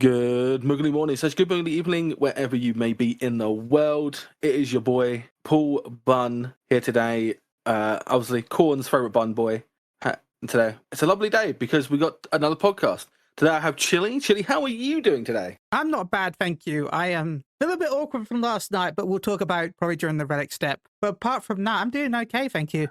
Good Moogly morning, / good Moogly evening, wherever you may be in the world. It is your boy, Paul Bunn, here today. Obviously, Corn's favourite bun boy. And today, it's a lovely day because we got another podcast. Today I have Chili. Chili, how are you doing today? I'm not bad, thank you. I am a little bit awkward from last night, but we'll talk about probably during the relic step. But apart from that, I'm doing okay, thank you.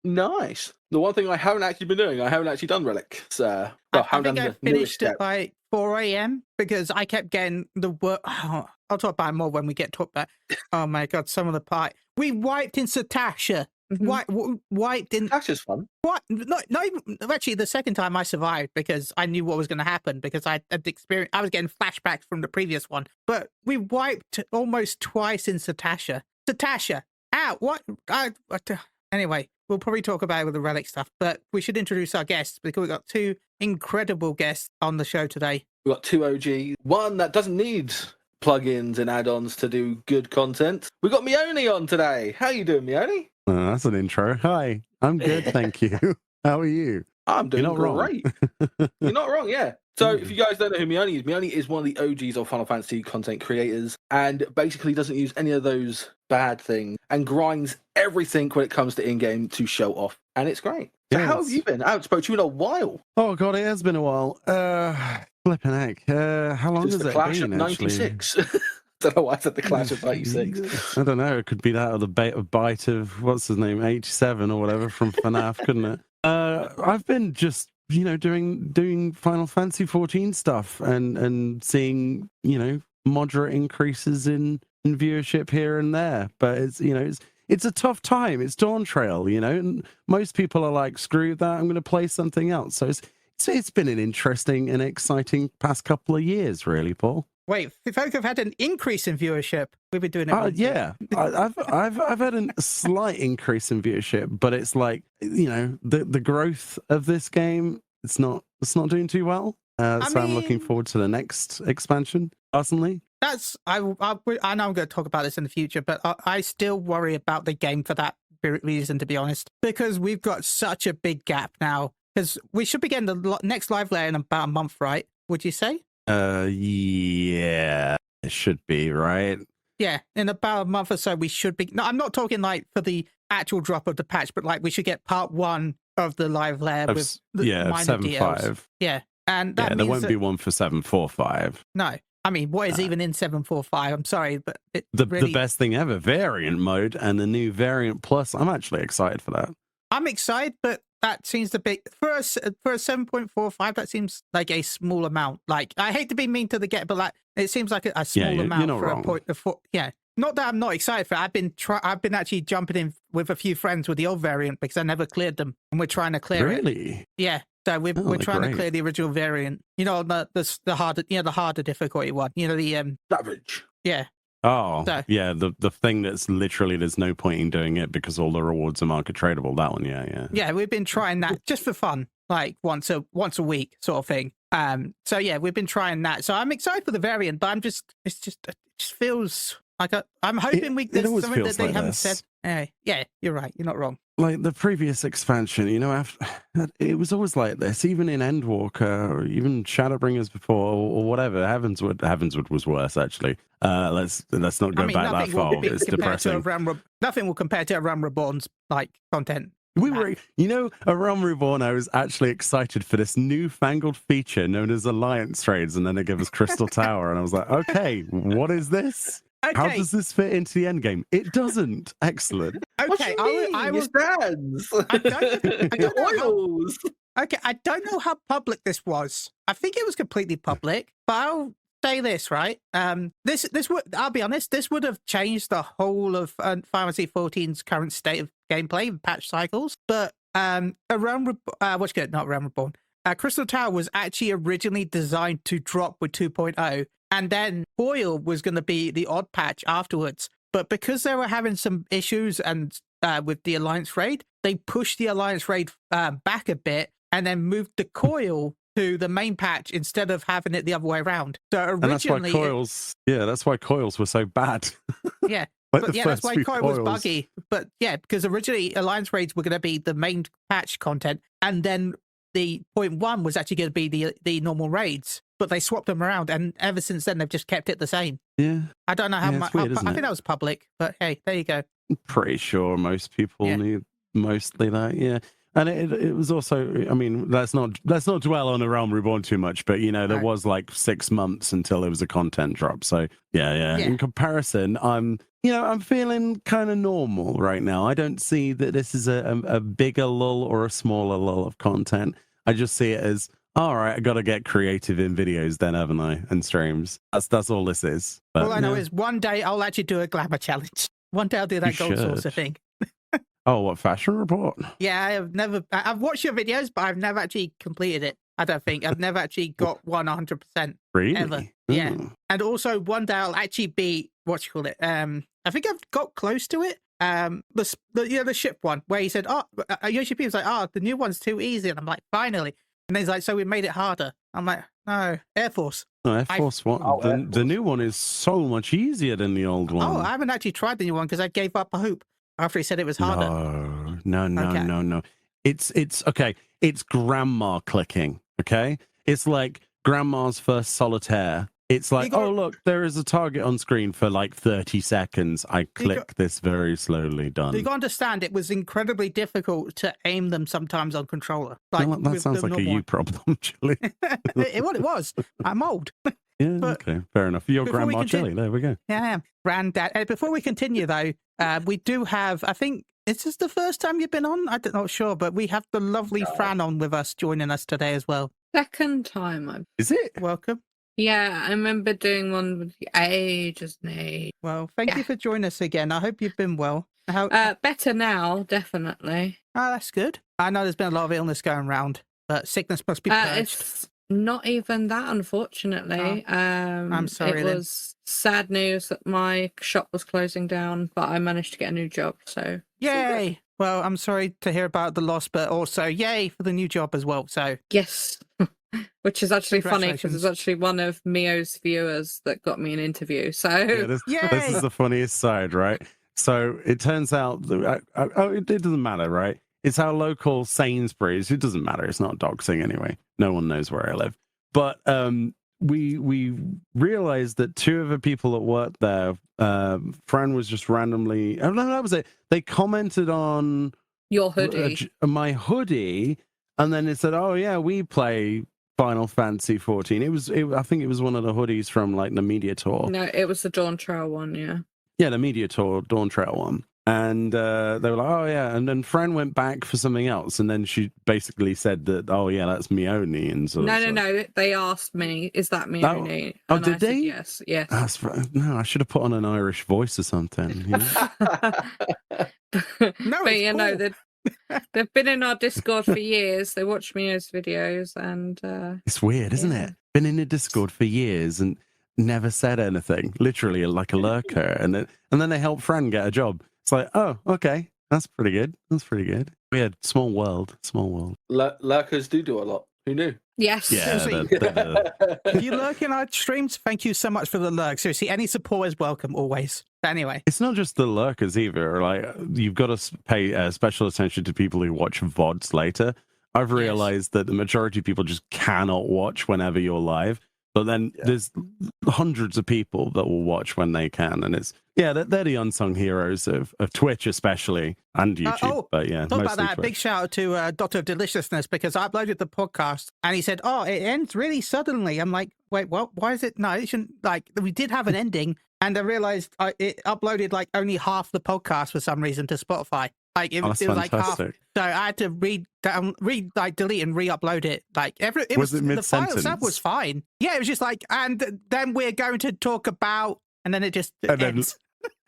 Nice. The one thing I haven't actually been doing, I haven't actually done relics. I think I finished at like 4 a.m. because I kept getting the work. Oh, I'll talk about it more when we get to about. Oh my god, some of the part we wiped in Satasha. Wiped in. That's just fun. What? No, actually, the second time I survived because I knew what was going to happen because I had experience. I was getting flashbacks from the previous one, but we wiped almost twice in Satasha. Satasha, ow! What? Anyway, we'll probably talk about it with the relic stuff, but we should introduce our guests because we've got two incredible guests on the show today. We've got two OG, one that doesn't need plugins and add-ons to do good content. We've got Mione on today. How you doing, Mione? That's an intro. Hi, I'm good, thank you. How are you? I'm doing great. You're not wrong, yeah. So if you guys don't know who Mione is one of the OGs of Final Fantasy content creators and basically doesn't use any of those bad things and grinds everything when it comes to in-game to show off. And it's great. So how have you been? I haven't spoken to you in a while. Oh, God, it has been a while. Flipping heck. How long has it Clash been, of 96. I don't know why I said the Clash of 96. I don't know. It could be that or the bite of, what's his name, H7 or whatever from FNAF, couldn't it? I've been just, doing Final Fantasy 14 stuff and seeing, moderate increases in viewership here and there. But it's a tough time. It's Dawn Trail, and most people are like, screw that, I'm going to play something else. So it's been an interesting and exciting past couple of years, really, Paul. Wait, folk have had an increase in viewership. We've been doing it. Yeah, I've had a slight increase in viewership, but it's like the growth of this game. It's not doing too well. I'm looking forward to the next expansion. Personally, I know I'm going to talk about this in the future, but I still worry about the game for that reason, to be honest, because we've got such a big gap now. Because we should be getting the next live layer in about a month, right? Would you say? Yeah, it should be, right? Yeah, in about a month or so, we should be. No, I'm not talking like for the actual drop of the patch, but like we should get part 1 of the live layer with the minor 7.5. Yeah, and that means there won't be one for 7.45. No, I mean, what is even in 7.45? I'm sorry, but the best thing ever, variant mode and the new variant plus. I'm actually excited for that. I'm excited, but that seems to be for a 7.45. That seems like a small amount. Like, I hate to be mean to the but like it seems like a small amount for a point. Yeah, not that I'm not excited for it. I've been actually jumping in with a few friends with the old variant because I never cleared them, and we're trying to clear it. Really? Yeah. So we're trying to clear the original variant. The harder, the harder difficulty one. The Savage. Yeah. Oh, yeah, the thing that's literally there's no point in doing it because all the rewards are market tradable. That one, yeah. Yeah, we've been trying that just for fun, like once a week sort of thing. So yeah, we've been trying that. So I'm excited for the variant, but it just feels like I'm hoping there's something that they haven't said. Yeah, you're right. You're not wrong. Like the previous expansion, it was always like this, even in Endwalker or even Shadowbringers before or whatever. Heavenswood was worse, actually. Let's not go back that far. It's depressing. Nothing will compare to Realm Reborn's like content. A Realm Reborn, I was actually excited for this newfangled feature known as Alliance Trades, and then they give us Crystal Tower, and I was like, okay, what is this? Okay. How does this fit into the end game? It doesn't. Excellent. Okay, I will. I don't know okay, I don't know how public this was. I think it was completely public, but I'll say this, right? This would, I'll be honest, this would have changed the whole of Final Fantasy 14's current state of gameplay and patch cycles. But Crystal Tower was actually originally designed to drop with 2.0. And then Foil was going to be the odd patch afterwards. But because they were having some issues and with the Alliance Raid, they pushed the Alliance Raid back a bit and then moved the Coil to the main patch instead of having it the other way around. So originally, that's why coils were so bad. Yeah. That's why Coil was buggy. But yeah, because originally Alliance Raids were going to be the main patch content. And then the point 1 was actually going to be the normal raids, but they swapped them around, and ever since then they've just kept it the same. Yeah. I don't know how Yeah, much. it's weird, I isn't think it? that was public, but hey, there you go. I'm pretty sure most people Yeah. need mostly that, yeah. And it was also, I mean, let's not dwell on the Realm Reborn too much, but there No. was like 6 months until there was a content drop. So yeah. Yeah. In comparison, I'm feeling kind of normal right now. I don't see that this is a bigger lull or a smaller lull of content. I just see it as, all right, I got to get creative in videos then, haven't I? And streams. That's all this is. But, All I know is one day I'll actually do a glamour challenge. One day I'll do that You gold saucer should. thing. Oh, what, Fashion Report? Yeah, I've watched your videos, but I've never actually completed it. I don't think. I've never actually got 100%. Really? Ever. Yeah. Oh. And also one day I'll actually be, what you call it? I think I've got close to it. The ship one where he said, usually people's like, the new one's too easy. And I'm like, finally. And he's like, so we made it harder. I'm like, no, Air Force. No, Air Force One. Oh, Air The new one is so much easier than the old one. Oh, I haven't actually tried the new one because I gave up hope after he said it was harder. No. Okay. It's okay. It's grandma clicking. Okay, it's like grandma's first solitaire. It's like, oh look, there is a target on screen for like 30 seconds. I click this very slowly. Done. You got to understand, it was incredibly difficult to aim them sometimes on controller. Like, Well, that sounds like a you problem, Chili. it was. I'm old. Yeah, But okay, fair enough. Your before we grandma Chili. There we go. Yeah, I am. Granddad. Before we continue, though, we do have, I think, is this the first time you've been on? I'm not sure, but we have the lovely Fran on with us, joining us today as well. Second time. Is it? Welcome. Yeah, I remember doing one with you ages and ages. Well, thank you for joining us again. I hope you've been well. How... Better now, definitely. Oh, that's good. I know there's been a lot of illness going around, but sickness must be purged. It's not even that, unfortunately. I'm sorry. It was sad news that my shop was closing down, but I managed to get a new job. So yay! Well, I'm sorry to hear about the loss, but also yay for the new job as well. So yes. Which is actually funny because it's actually one of Mio's viewers that got me an interview. So this is the funniest side, right? So it turns out that, it doesn't matter, right? It's our local Sainsbury's. It doesn't matter. It's not doxing anyway. No one knows where I live. But we realized that 2 of the people that worked there, Fran was just randomly. Oh no, that was it. They commented on your hoodie, my hoodie, and then it said, "Oh yeah, we play Final Fantasy 14." I think it was one of the hoodies from like the Media Tour. No, it was the Dawn Trail one, yeah. Yeah, the Media Tour Dawn Trail one. And they were like, oh yeah. And then Fran went back for something else, and then she basically said that, oh yeah, that's Mione. And so No. They asked me, is that Mione? Oh, and did I said, they? Yes. No, I should have put on an Irish voice or something. No, but they've been in our Discord for years. They watch Mio's videos, and it's weird, isn't it? Been in the Discord for years and never said anything. Literally, like a lurker, and then they help Fran get a job. It's like, oh, okay, that's pretty good. Weird, small world. Lurkers do a lot. Who knew? Yes. Yeah. If you lurk in our streams, thank you so much for the lurk. Seriously, any support is welcome, always. But anyway. It's not just the lurkers either. Like, you've got to pay special attention to people who watch VODs later. I've realized that the majority of people just cannot watch whenever you're live. But then there's hundreds of people that will watch when they can. And it's, they're the unsung heroes of Twitch, especially, and YouTube. But yeah, talk about that. Twitch. Big shout out to Doctor of Deliciousness, because I uploaded the podcast and he said, oh, it ends really suddenly. I'm like, wait, what? Why is it? No, it shouldn't. Like, we did have an ending. And I realized it uploaded like only half the podcast for some reason to Spotify. Like it was like half. So I had to delete and re-upload it. Like it was the file itself was fine. Yeah, it was just like, and then we're going to talk about, and then it just ends.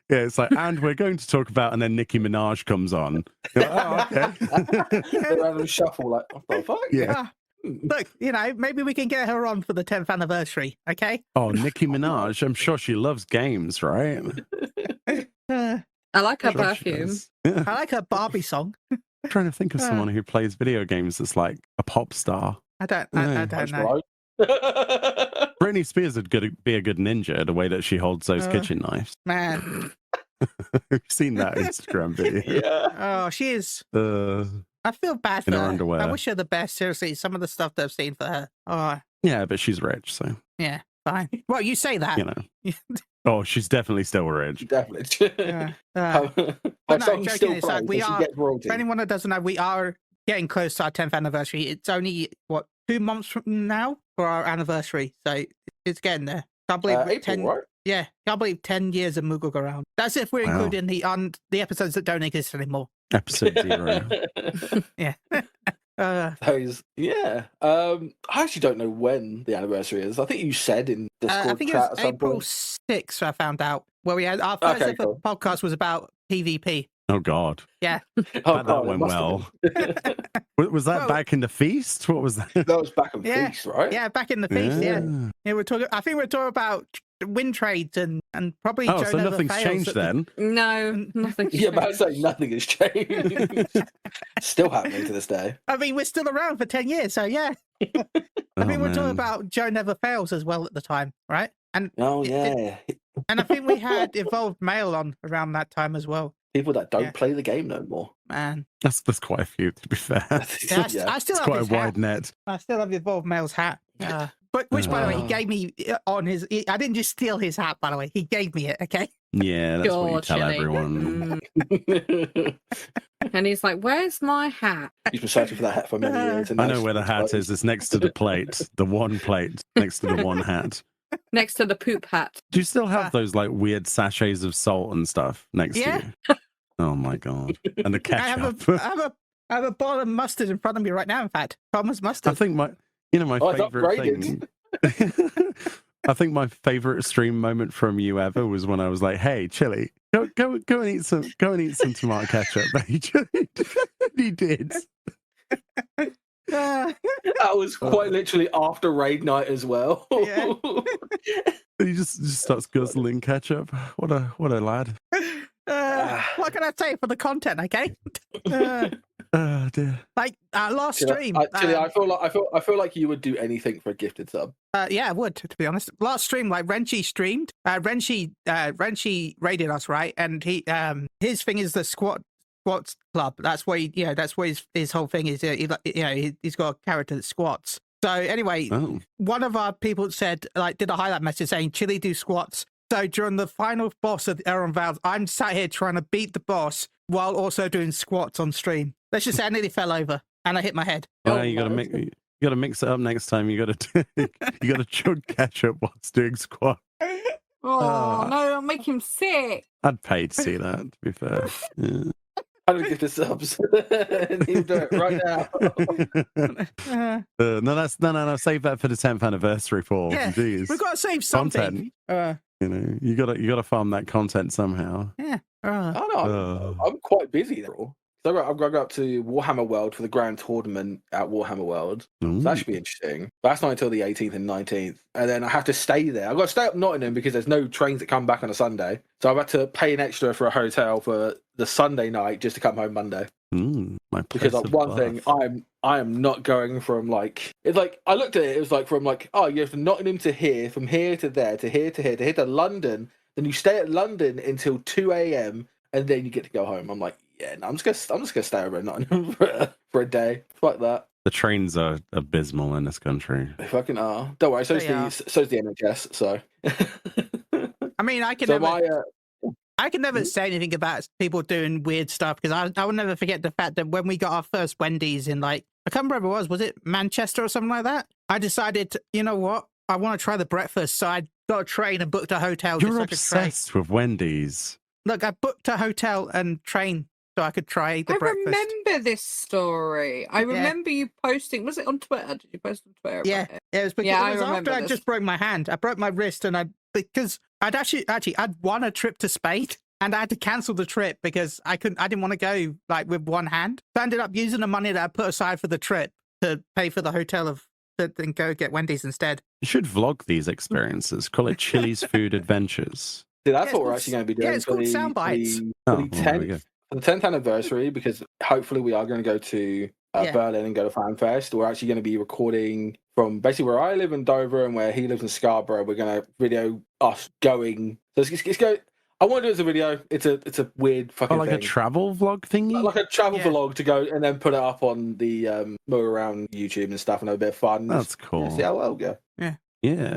Yeah, it's like, and we're going to talk about, and then Nicki Minaj comes on. Like, oh, okay. Random shuffle, like, what the fuck? Yeah. Look, maybe we can get her on for the 10th anniversary. Okay. Oh, Nicki Minaj. I'm sure she loves games, right? I like her perfume. Yeah. I like her Barbie song. I'm trying to think of someone who plays video games that's like a pop star. I don't know. Britney Spears would be a good ninja, the way that she holds those kitchen knives. Man. We've seen that Instagram video. Yeah. Oh, she is. I feel bad in for her her. underwear. I wish her the best. Seriously, some of the stuff that I've seen for her. Oh, Yeah, but she's rich, so yeah, fine. Well, you say that. you know. Oh, she's definitely still rich. Definitely. Yeah. Her But no, song joking still aside, plays, we and she are. gets royalty. For anyone that doesn't know, we are getting close to our 10th anniversary. It's only, 2 months from now for our anniversary. So it's getting there. Can't believe April, 10, right? yeah, can't believe 10 years of Moogle go around. That's if we're Wow. including the episodes that don't exist anymore. Episode 0. Yeah. Yeah. I actually don't know when the anniversary is. I think you said in Discord I think it chat was at some April point. 6th, I found out, where we had our first Okay, ever cool. podcast was about PvP. Oh God. Yeah. Oh, That God, it went must have well. been. Was that Well- back in the feast? What was that? That was back on Yeah. Feast, right? Yeah, back in the feast, yeah. Yeah, we're talking. I think we're talking about win trades and probably. Oh, Joe so Never nothing's Fails changed at the- then. No, nothing. Yeah, but I'd say nothing has changed. Still happening to this day. I mean, we're still around for 10 years, so yeah. I Oh, think we're talking man. about Joe Never Fails as well at the time, right? And Oh, it- yeah. and I think we had Evolved Mail on around that time as well. People that don't Yeah. play the game no more. Man, That's quite a few, to be fair. yeah, Yeah. I still It's have quite a his wide hat. net. I still have Evolved Mail's hat. But which, by the way, he Oh. gave me on his. I didn't just steal his hat, by the way. He gave me it. Okay. Yeah, that's what you God, tell Chili. everyone. Mm. And he's like, "Where's my hat?" He's been searching for that hat for many years. and I now know where the it's hat exposed. is. It's next to the plate. The one plate next to the one hat. Next to the poop hat. Do you still have those like weird sachets of salt and stuff next Yeah. to you? Oh my God. And the I have ketchup. I have a bottle of mustard in front of me right now. In fact, Thomas I mustard. think my Oh, it's favorite thing. I think my favorite stream moment from you ever was when I was like, "Hey, Chili, go and eat some tomato ketchup." He did. Uh, That was quite literally after raid night as well. Yeah. He just starts guzzling ketchup. What a lad. what can I say for the content? Okay. Oh dear. Like last stream. Actually, I feel like you would do anything for a gifted sub. Yeah, I would, to be honest. Last stream, like Renchi streamed. Renchi raided us, right? And he his thing is the squats club. That's why that's what his whole thing is. He's got a character that squats. So anyway, Oh. one of our people said, like, did a highlight message saying Chili do squats. So during the final boss of the Aaron Valves, I'm sat here trying to beat the boss while also doing squats on stream. Let's just say I nearly fell over and I hit my head. Well, you gotta mix it up next time. You gotta chug ketchup whilst doing squat. Oh no! Don't make him sick. I'd pay to see that. To be fair. Yeah. 100 gifted subs. And he'll do it right now. No. Save that for the 10th anniversary, Paul. Yeah, Jeez. we've got to save something. Content. You gotta farm that content somehow. Yeah. Oh no, I'm quite busy there. So I'm going up to Warhammer World for the grand tournament at Warhammer World. So that should be interesting. But that's not until the 18th and 19th. And then I have to stay there. I've got to stay up Nottingham because there's no trains that come back on a Sunday. So I've had to pay an extra for a hotel for the Sunday night just to come home Monday. My Because place like, of one thing, birth. I am not going from like, it's like, I looked at it, it was like from like, oh, you have to Nottingham to here, from here to there, to here to here, to here to London. Then you stay at London until 2 a.m. and then you get to go home. I'm like, yeah, no, I'm just gonna stay over at Nottingham for a day. Fuck that. The trains are abysmal in this country. They fucking are. Don't worry. So's the NHS. So. I mean, I can So never. I can never say anything about people doing weird stuff because I will never forget the fact that when we got our first Wendy's in like, I can't remember where it was it Manchester or something like that? I decided, you know what? I want to try the breakfast. So I got a train and booked a hotel. You're just so I could try. obsessed with Wendy's. Look, I booked a hotel and train so I could try the I breakfast. remember this story. I remember you posting. Was it on Twitter? Did you post on Twitter? Yeah, about it? it was because Yeah, I it was remember after I this. just broke my hand. I broke my wrist and because I'd actually I'd won a trip to Spain and I had to cancel the trip because I didn't want to go like with one hand. So I ended up using the money that I put aside for the trip to pay for the hotel and go get Wendy's instead. You should vlog these experiences. Call it Chili's Food Adventures. See, that's Yeah, what it's we're called- actually going to be doing. yeah, it's called Sound Bites. Oh, For well, the there we go. 10th. For the 10th anniversary, because hopefully we are going to go to Berlin and go to FanFest. We're actually going to be recording from basically where I live in Dover and where he lives in Scarborough. We're going to video us going. So it's go. I want to do it as a video. It's a weird fucking like thing. a travel vlog thingy. Like a travel Yeah. vlog to go and then put it up on the move around YouTube and stuff and have a bit of fun. That's cool. See how well go. Yeah.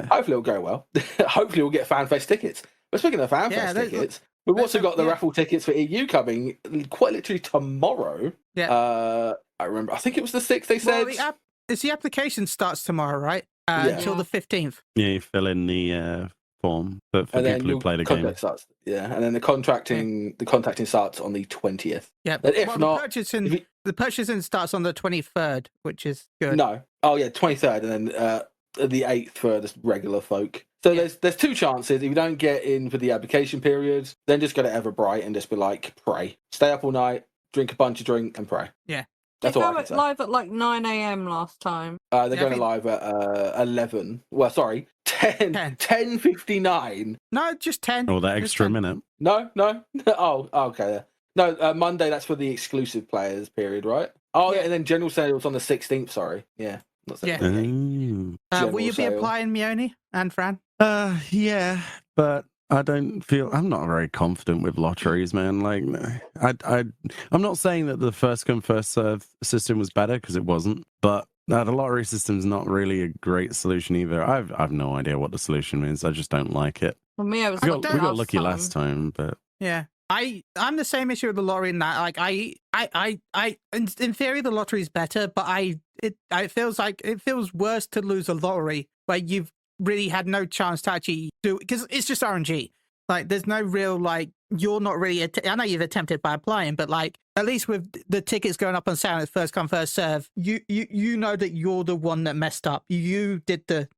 Hopefully it'll go well. Hopefully we'll get FanFest tickets. But speaking of FanFest tickets, we've also got the raffle tickets for EU coming quite literally tomorrow. Yeah. I remember. I think it was the 6th. They said. Well, the application starts tomorrow, right? Until the 15th. Yeah, you fill in the form, but for people who play the game. Starts, and then the contacting starts on the 20th. Yeah, but if not, the purchasing starts on the 23rd, which is good. No, 23rd, and then the 8th for the regular folk. So there's two chances. If you don't get in for the application period, then just go to Everbright and just be like, pray, stay up all night, drink a bunch of drink, and pray. Yeah. That's all I can say. Live at like 9 a.m. last time. They're going live at 11. Well, sorry, 10:59. No, just 10. Or that extra minute. No. Oh, okay. No, Monday. That's for the exclusive players period, right? Oh, yeah. And then general sales on the 16th. Sorry, yeah. Will you be applying, Mione and Fran? Yeah, but I'm not very confident with lotteries, man. Like, I'm not saying that the first come first serve system was better, because it wasn't, but the lottery system's not really a great solution either. I've no idea what the solution is. I just don't like it. For me, we got lucky last time, but yeah. I'm the same issue with the lottery in that, like, in theory the lottery is better, but it feels worse to lose a lottery where you've really had no chance to actually do it, because it's just RNG. Like, there's no real, like, you're not really I know you've attempted by applying, but like, at least with the tickets going up on sale at first come first serve, you know that you're the one that messed up. You did the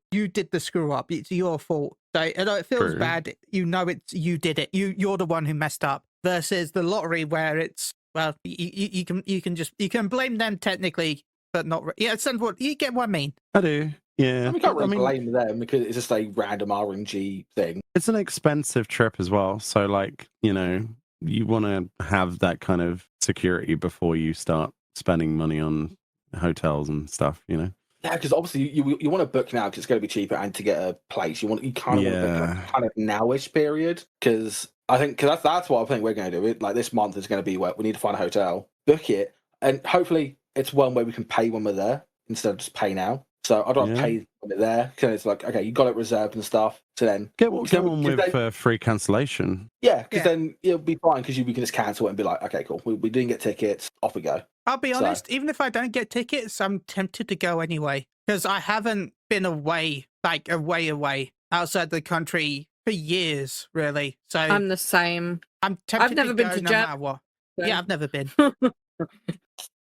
screw up. It's your fault. So it feels bad. You know you did it. You're the one who messed up. Versus the lottery where it's, well, you can blame them technically, but not. Yeah, it's what you get. What I mean? I do. Yeah, we can't really blame them because it's just a random RNG thing. It's an expensive trip as well, so like, you want to have that kind of security before you start spending money on hotels and stuff. Yeah, because obviously you want to book now because it's going to be cheaper, and to get a place you kind of want to book like kind of nowish period, because that's what I think we're going to do. It like this month is going to be where we need to find a hotel, book it, and hopefully it's one where we can pay when we're there instead of just pay now. So I'd rather pay when it's there, because it's like, okay, you got it reserved and stuff. So then get one with free cancellation. Yeah, because then it'll be fine, because you can just cancel it and be like, okay, cool, we didn't get tickets, off we go. I'll be honest, even if I don't get tickets, I'm tempted to go anyway, because I haven't been away outside the country for years, really. So I'm the same. I'm tempted. I've never been to no matter what. Yeah, I've never been.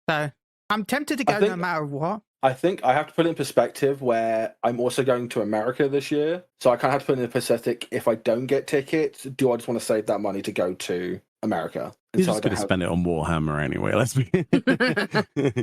So I'm tempted to go no matter what. I think I have to put it in perspective where I'm also going to America this year. So I kind of have to put it in perspective, if I don't get tickets, do I just want to save that money to go to America? You're just going to spend it on Warhammer anyway, let's be...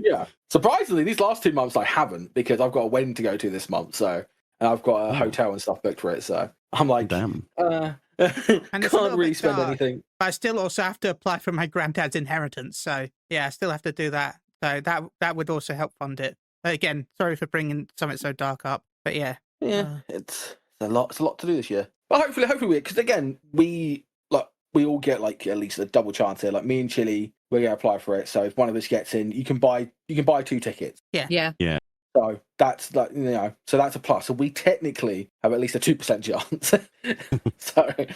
Yeah. Surprisingly, these last 2 months I haven't, because I've got a wedding to go to this month, and I've got a hotel and stuff booked for it, so I'm like, damn. Can't really spend anything. But I still also have to apply for my granddad's inheritance, so yeah, I still have to do that. So that would also help fund it. Again, sorry for bringing something so dark up, but yeah. It's a lot to do this year. But hopefully because again, we all get like at least a double chance here. Like me and Chili, we're gonna apply for it. So if one of us gets in, you can buy 2 tickets. Yeah. So that's like, so that's a plus. So we technically have at least a 2% chance. Sorry,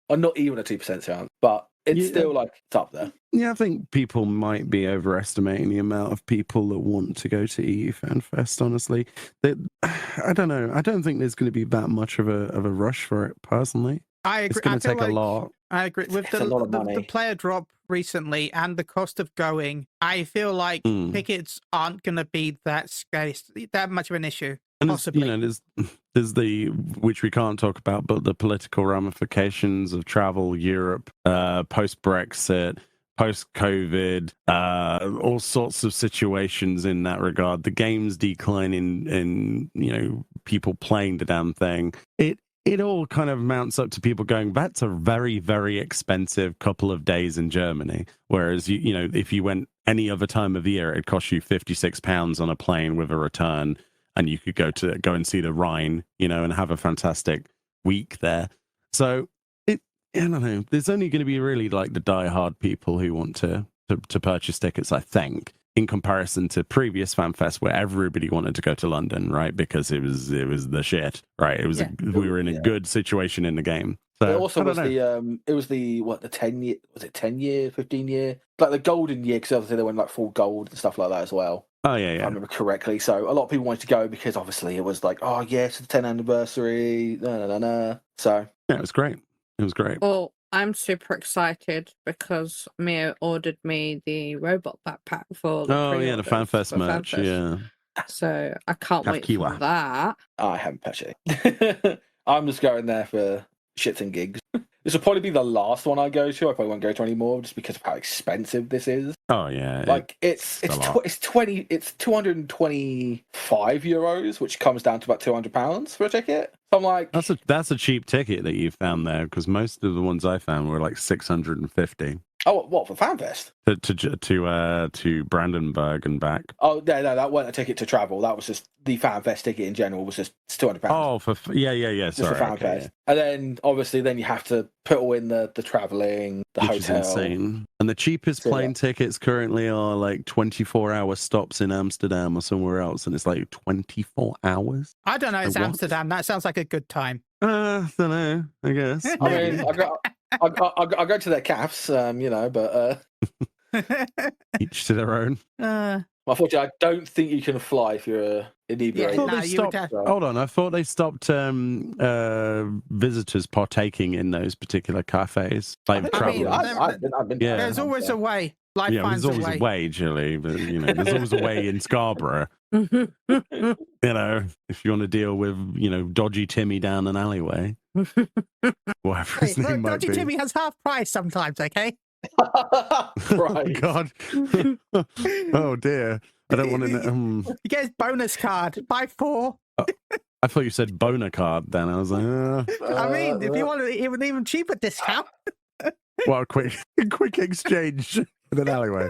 or not even a 2% chance, but it's still like it's up there. Yeah, I think people might be overestimating the amount of people that want to go to EU Fan Fest, honestly. I don't know. I don't think there's going to be that much of a rush for it, personally. I agree. It's going to take a lot. I agree. With the player drop recently and the cost of going, I feel like tickets aren't going to be that much of an issue. And possibly. There's the, which we can't talk about, but the political ramifications of travel, Europe, post-Brexit, post-COVID, all sorts of situations in that regard. The game's decline in people playing the damn thing. It all kind of mounts up to people going, that's a very, very expensive couple of days in Germany. Whereas, if you went any other time of the year, it'd cost you £56 on a plane with a return, and you could go and see the Rhine, and have a fantastic week there. So I don't know. There's only going to be really like the die-hard people who want to purchase tickets, I think, in comparison to previous FanFest where everybody wanted to go to London, right? Because it was the shit, right? It was we were in a good situation in the game. So It also was the it was the 10 year, was it 10-year, 15-year, like the golden year, because obviously they went like full gold and stuff like that as well. oh yeah, If I yeah. remember correctly. So a lot of people wanted to go because obviously it was like, oh yes, it's the 10th anniversary. So Yeah, it was great. It was great. Well, I'm super excited because Mia ordered me the robot backpack for the Oh yeah, the pre-orders FanFest for merch. FanFest. Yeah. So I can't wait for Kiwa. that. I haven't touched it. I'm just going there for shits and gigs. This will probably be the last one I go to. I probably won't go to anymore just because of how expensive this is. Oh yeah. Like it's a lot. it's 225 euros, which comes down to about £200 for a ticket. So I'm like, That's a cheap ticket that you found there, because most of the ones I found were like 650 oh, what for FanFest? to Brandenburg and back. Oh, no, that wasn't a ticket to travel. That was just the FanFest ticket in general was just £200. Oh, yeah. Just Sorry, for FanFest. okay, yeah. And then obviously then you have to put all in the travelling, the Which hotel. is insane. And the cheapest So, plane tickets currently are like 24-hour stops in Amsterdam or somewhere else, and it's like 24 hours. I don't know. It's What? Amsterdam. That sounds like a good time. Don't know. I guess. I mean, I go to their cafes, but Each to their own. unfortunately, I don't think you can fly if you're inebriated. I thought no, they you would stopped. have- Hold on, I thought they stopped visitors partaking in those particular cafes, like I travelers. mean, I've been Yeah. There's always a way. Life Yeah, finds there's a always way. a way, Julie, but there's always a way in Scarborough. If you want to deal with, dodgy Timmy down an alleyway, whatever his Hey, name look, might Dodgy be. Timmy has half price sometimes, okay? Right. God. Oh dear. I don't want to. He gets bonus card. Buy 4. I thought you said boner card. Then I was like, I mean, if you want an even cheaper discount. well, quick exchange in an alleyway.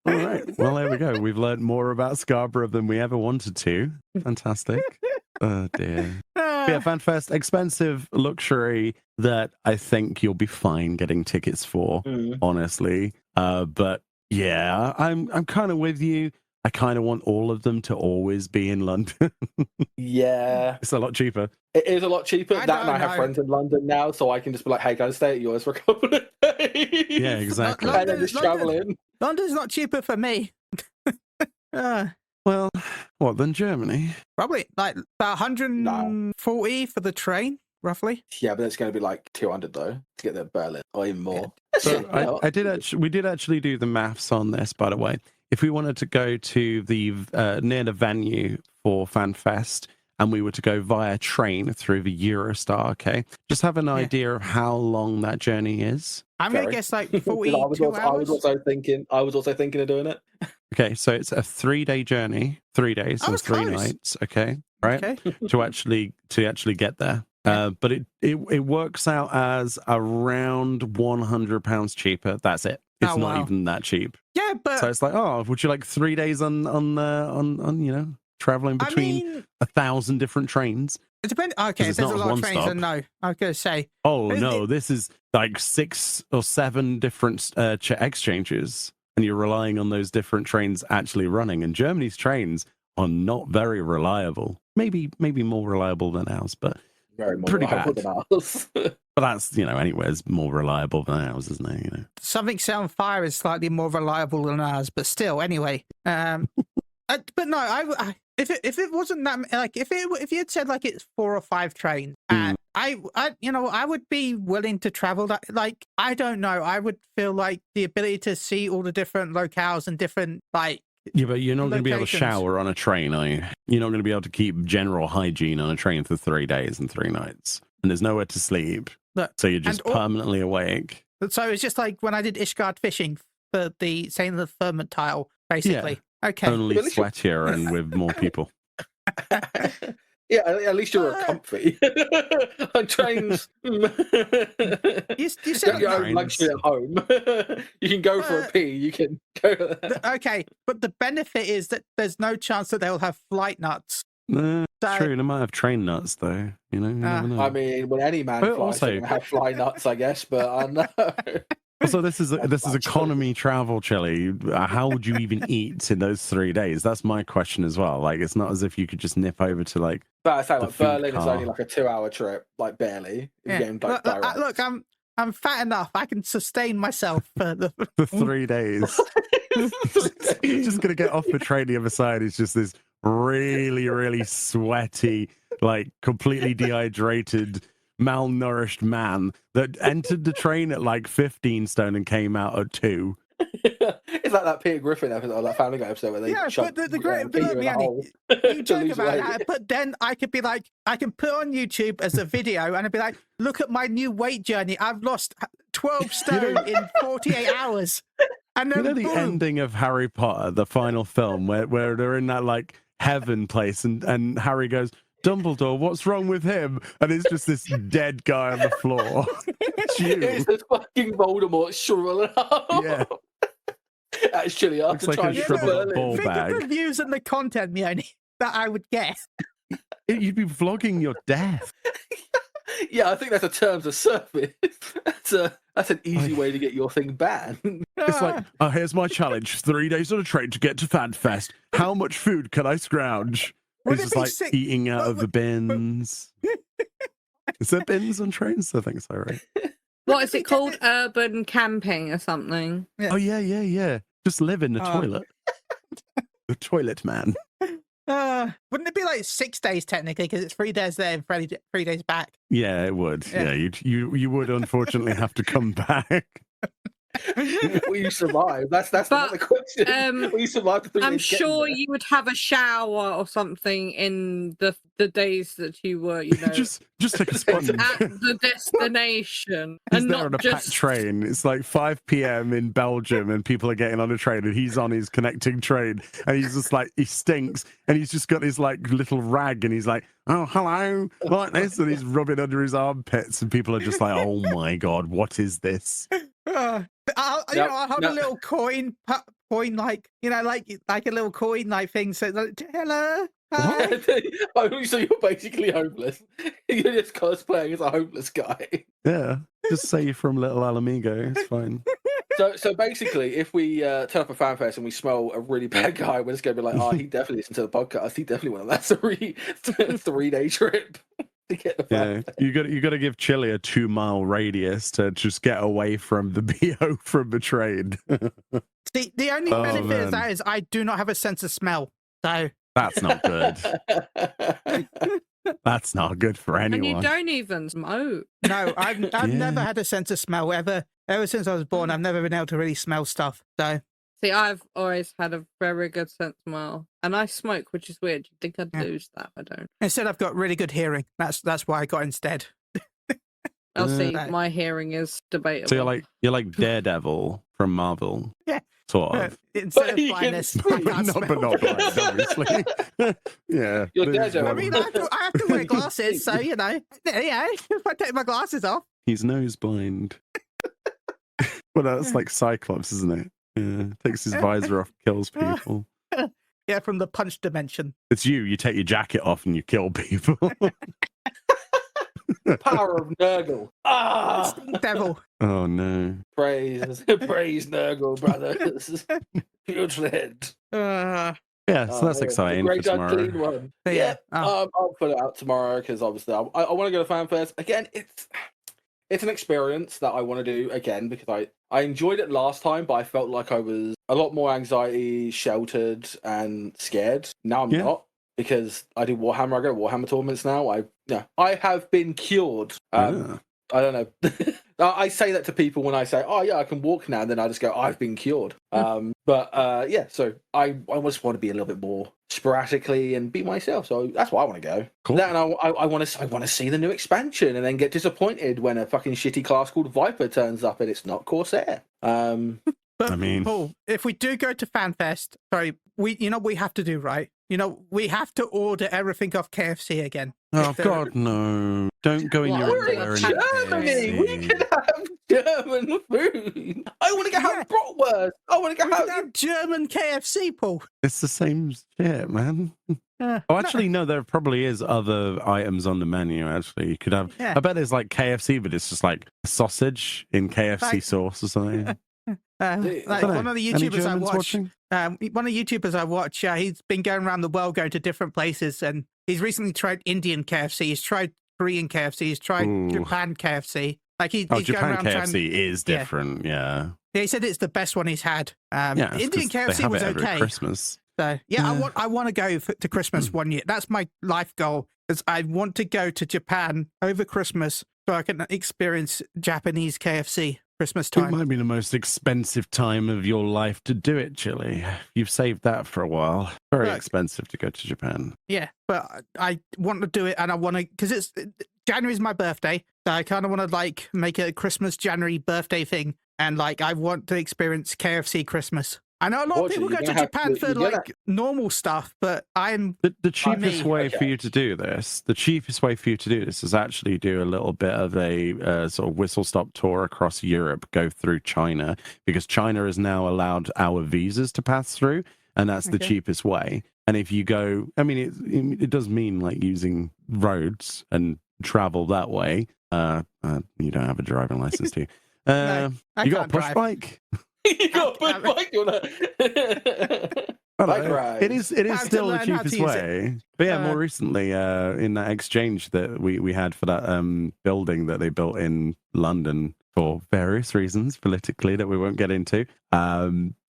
All right. Well, there we go. We've learned more about Scarborough than we ever wanted to. Fantastic. Oh dear. Yeah, FanFest, expensive luxury that I think you'll be fine getting tickets for, honestly. But yeah, I'm kind of with you. I kind of want all of them to always be in London. Yeah. It's a lot cheaper. It is a lot cheaper. I That and don't I have know. friends in London now, so I can just be like, hey, can I stay at yours for a couple of days? Yeah, exactly. And then just travel in. London's not cheaper for me. Well, what, than Germany? Probably like about 140 for the train, roughly. Yeah, but it's going to be like 200 though to get to Berlin, or even more. So we did actually do the maths on this, by the way. If we wanted to go to the near the venue for FanFest, and we were to go via train through the Eurostar, okay, just have an idea of how long that journey is. I'm going to Sorry. guess like I 42 was hours. also thinking of doing it. Okay, so it's a 3-day journey, 3 days I and was 3 close. nights. Okay, right, Okay. to actually get there. But it works out as around £100 cheaper. That's it. It's Oh, not wow. even that cheap. Yeah, but So it's like, oh, would you like 3 days on traveling I between mean, 1,000 different trains? it depends. Okay, 'Cause if it's there's a not lot of one trains, stop. then no. I was going to say, Oh Is no, it- this is like 6 or 7 different exchanges, and you're relying on those different trains actually running. And Germany's trains are not very reliable. Maybe more reliable than ours, but Very more Pretty reliable bad. than ours. but that's anywhere's more reliable than ours, isn't it? something set on fire is slightly more reliable than ours, but still, anyway. But no, I if it wasn't that like if you had said like it's 4 or 5 trains, and I would be willing to travel that. Like I don't know, I would feel like the ability to see all the different locales and different like. Yeah, but you're not going to be able to Locations. shower on a train, are you? You're not going to be able to keep general hygiene on a train for 3 days and 3 nights. And there's nowhere to sleep. Look, So you're just and all- permanently awake. So it's just like when I did Ishgard fishing for the Saint of the Firmament tile, basically. Okay. Only But at least you- sweatier and with more people. Yeah, at least you're comfy. On trains, You said don't get trains. own luxury at home. You can go for a pee. You can go. okay, but the benefit is that there's no chance that they'll have flight nuts So- True, they might have train nuts though. You know, you never know. I mean, when any man But flies, also- they're gonna have fly nuts, I guess. But I know. Also, this is That's economy travel, Chile. How would you even eat in those 3 days? That's my question as well. Like, it's not as if you could just nip over to like. But I say, The like, food Berlin is car. only like a 2-hour trip, like barely. Yeah. Getting, like, direct. Look, I'm fat enough. I can sustain myself for the. For 3 days. Just gonna get off the train. The other side is just this really, really sweaty, like completely dehydrated, malnourished man that entered the train at like 15 stone and came out at 2. It's like that Peter Griffin episode, or that Family Guy episode where they Yeah, shove but the great, Peter look, in a Yanni, hole you to joke lose about weight. that, but then I could be like, I can put on YouTube as a video, and I'd be like, look at my new weight journey. I've lost 12 stone in 48 hours. And then You know the boom. ending of Harry Potter, the final film, where they're in that like heaven place, and Harry goes, "Dumbledore, what's wrong with him?" And it's just this dead guy on the floor. It's you. It's just fucking Voldemort shriveling up. Yeah. Actually, after Looks like trying a to shriveled Berlin. up ball Think bag. of the views and the content, Mioni, that I would get. You'd be vlogging your death. Yeah, I think that's a terms of service. That's an easy way to get your thing banned. It's like, oh, here's my challenge: 3 days on a train to get to FanFest. How much food can I scrounge? Would He's it just be like sick- eating out of the would- bins. Is there bins on trains? I think so, right? What is it called? Urban camping or something? Oh yeah. Just live in the toilet. The toilet man. Wouldn't it be like 6 days technically, because it's 3 days there and 3 days back? Yeah, it would. Yeah. Yeah, you would unfortunately have to come back. Will you survive? That's But, another question. Will you survive the 3 I'm days getting sure there? you would have a shower or something in the days that you were, you know, just take a sponge. at the destination, He's and there not on a just packed train. It's like 5 p.m. in Belgium, and people are getting on a train, and he's on his connecting train, and he's just like, he stinks, and he's just got his like little rag, and he's like, oh, hello, like this, and he's rubbing under his armpits, and people are just like, oh my god, what is this? I'll hold a little coin, like, you know, like a little coin, like thing. So, like, hello. Hi. Oh, so you're basically homeless. You're just cosplaying as a homeless guy. Yeah, just say you're from Little Alamigo. It's fine. So basically, if we turn up a fan fest and we smell a really bad guy, we're just gonna be like, oh, he definitely listened to the podcast. He definitely went on that 3-day trip to get the Yeah, fan fest. you got to give Chile a 2-mile radius to just get away from the BO from the train. The only Oh, benefit man. of that is I do not have a sense of smell. So That's not good. That's not good for and you anyone. don't even smoke. no, I've Yeah. never had a sense of smell ever. Ever since I was born, I've never been able to really smell stuff. So See, I've always had a very good sense of smell, and I smoke, which is weird. You'd think I'd Yeah. lose that, I don't. instead, I've got really good hearing. That's why I got instead. I'll see. Right. My hearing is debatable. So you're like Daredevil from Marvel. Yeah. Sort of. Instead But he of can blindness, speak. I can't But smell. not blind, obviously. Yeah. You're there's Daredevil. I one. mean, I have to wear glasses, so you know, if I take my glasses off. He's nose blind. Well, that's like Cyclops, isn't it? Yeah. Takes his visor off, kills people. Yeah, from the punch dimension. It's you. You take your jacket off and you kill people. Power of Nurgle. Ah, Stink devil. Oh no. praise Nurgle, brothers. Putrid. Uh, Yeah, so that's The exciting for great unclean tomorrow. one. But Yeah, yeah, I'll put it out tomorrow because obviously I want to go to FanFest again. It's an experience that I want to do again because I enjoyed it last time, but I felt like I was a lot more anxiety, sheltered, and scared. Now I'm Yeah. not because I do Warhammer. I go to Warhammer tournaments now. I have been cured. Yeah. I don't know. I say that to people when I say, "Oh yeah, I can walk now," and then I just go, "I've been cured." Yeah. So I just want to be a little bit more sporadically and be myself. So that's why I want to go. Cool. That, and I want to see the new expansion, and then get disappointed when a fucking shitty class called Viper turns up and it's not Corsair. but I mean- Paul, if we do go to FanFest, sorry, we have to do right. We have to order everything off KFC again. Oh If there- God, no! Don't go in Well, your we're in underwear and Germany. We KFC. can have German food. I want to go Yeah. have bratwurst. I want to go We could have. have German KFC, Paul. It's the same shit, man. Oh, actually, no, there probably is other items on the menu, actually. You could have, Yeah. I bet there's like KFC, but it's just like sausage in KFC Like- sauce or something. Like Dunno. one of the Any YouTubers I Germans watch, watching? one of the YouTubers I watch, he's been going around the world, going to different places, and he's recently tried Indian KFC. He's tried Korean KFC. He's tried Ooh. Japan KFC. Like he's Japan going around KFC trying. is different, yeah. Yeah, he said it's the best one he's had. Yeah, it's Indian 'cause they KFC have was it every okay. Christmas. So Yeah. I want to go to Christmas one year. That's my life goal. Is I want to go to Japan over Christmas so I can experience Japanese KFC Christmas It time. might be the most expensive time of your life to do it, Chile. You've saved that for a while. Very Look. expensive to go to Japan. Yeah, but I want to do it, and I want to because it's January's my birthday, so I kind of want to like make it a Christmas January birthday thing, and like I want to experience KFC Christmas. I know a lot of people go to Japan for like normal stuff, but I'm The cheapest me. way Okay. for you to do this, is actually do a little bit of a sort of whistle stop tour across Europe, go through China, because China has now allowed our visas to pass through, and that's the Okay. cheapest way. And if you go, I mean, it does mean like using roads and travel that way. You don't have a driving license, do you? No, I You got a can't push drive. bike? You got a good bike, you wanna? I don't Bike know. ride. It is How to still the learn how to cheapest use it. way. But yeah, Uh, more recently, in that exchange that we had for that building that they built in London for various reasons politically that we won't get into,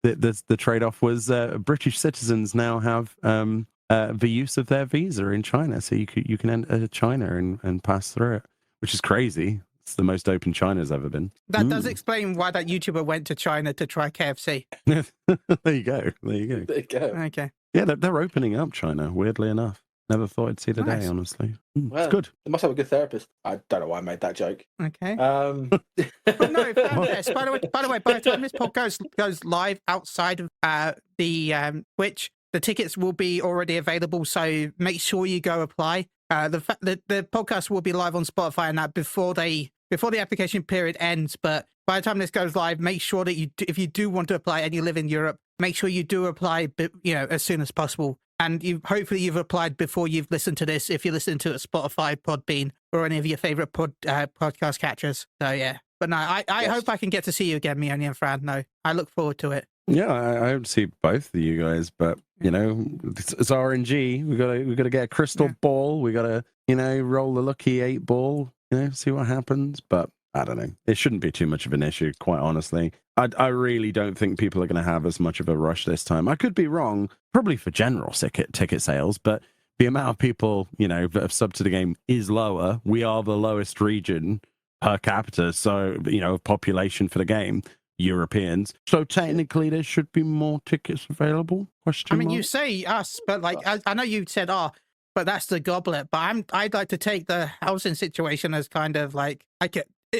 the trade-off was British citizens now have the use of their visa in China, so you can enter China and pass through it, which is crazy. It's the most open China's ever been. that does explain why that YouTuber went to China to try KFC. There you go. There you go. There you go. Okay, Yeah, they're opening up China, weirdly enough. Never thought I'd see the Nice. day, honestly. Well, It's good. They must have a good therapist. I don't know why I made that joke. okay. But But no, Fanfest. By the way, by the time this pod goes live outside of the Twitch, the tickets will be already available. So make sure you go apply. The podcast will be live on Spotify and that before the application period ends. But by the time this goes live, make sure that if you do want to apply and you live in Europe, make sure you do apply, as soon as possible. And hopefully you've applied before you've listened to this. If you listen to it, Spotify, Podbean, or any of your favorite podcast catchers. So yeah. But no, I Yes. hope I can get to see you again, Mioni and Fran. No, I look forward to it. Yeah, I hope to see both of you guys, but it's RNG. We gotta get a crystal ball. We gotta roll the lucky 8 ball. See what happens. But I don't know. It shouldn't be too much of an issue, quite honestly. I really don't think people are going to have as much of a rush this time. I could be wrong, probably for general ticket sales, but the amount of people that have subbed to the game is lower. We are the lowest region per capita, so of population for the game. Europeans, so technically there should be more tickets available. I mean, you say us, but like I know you said but that's the goblet. But I'd like to take the housing situation as kind of like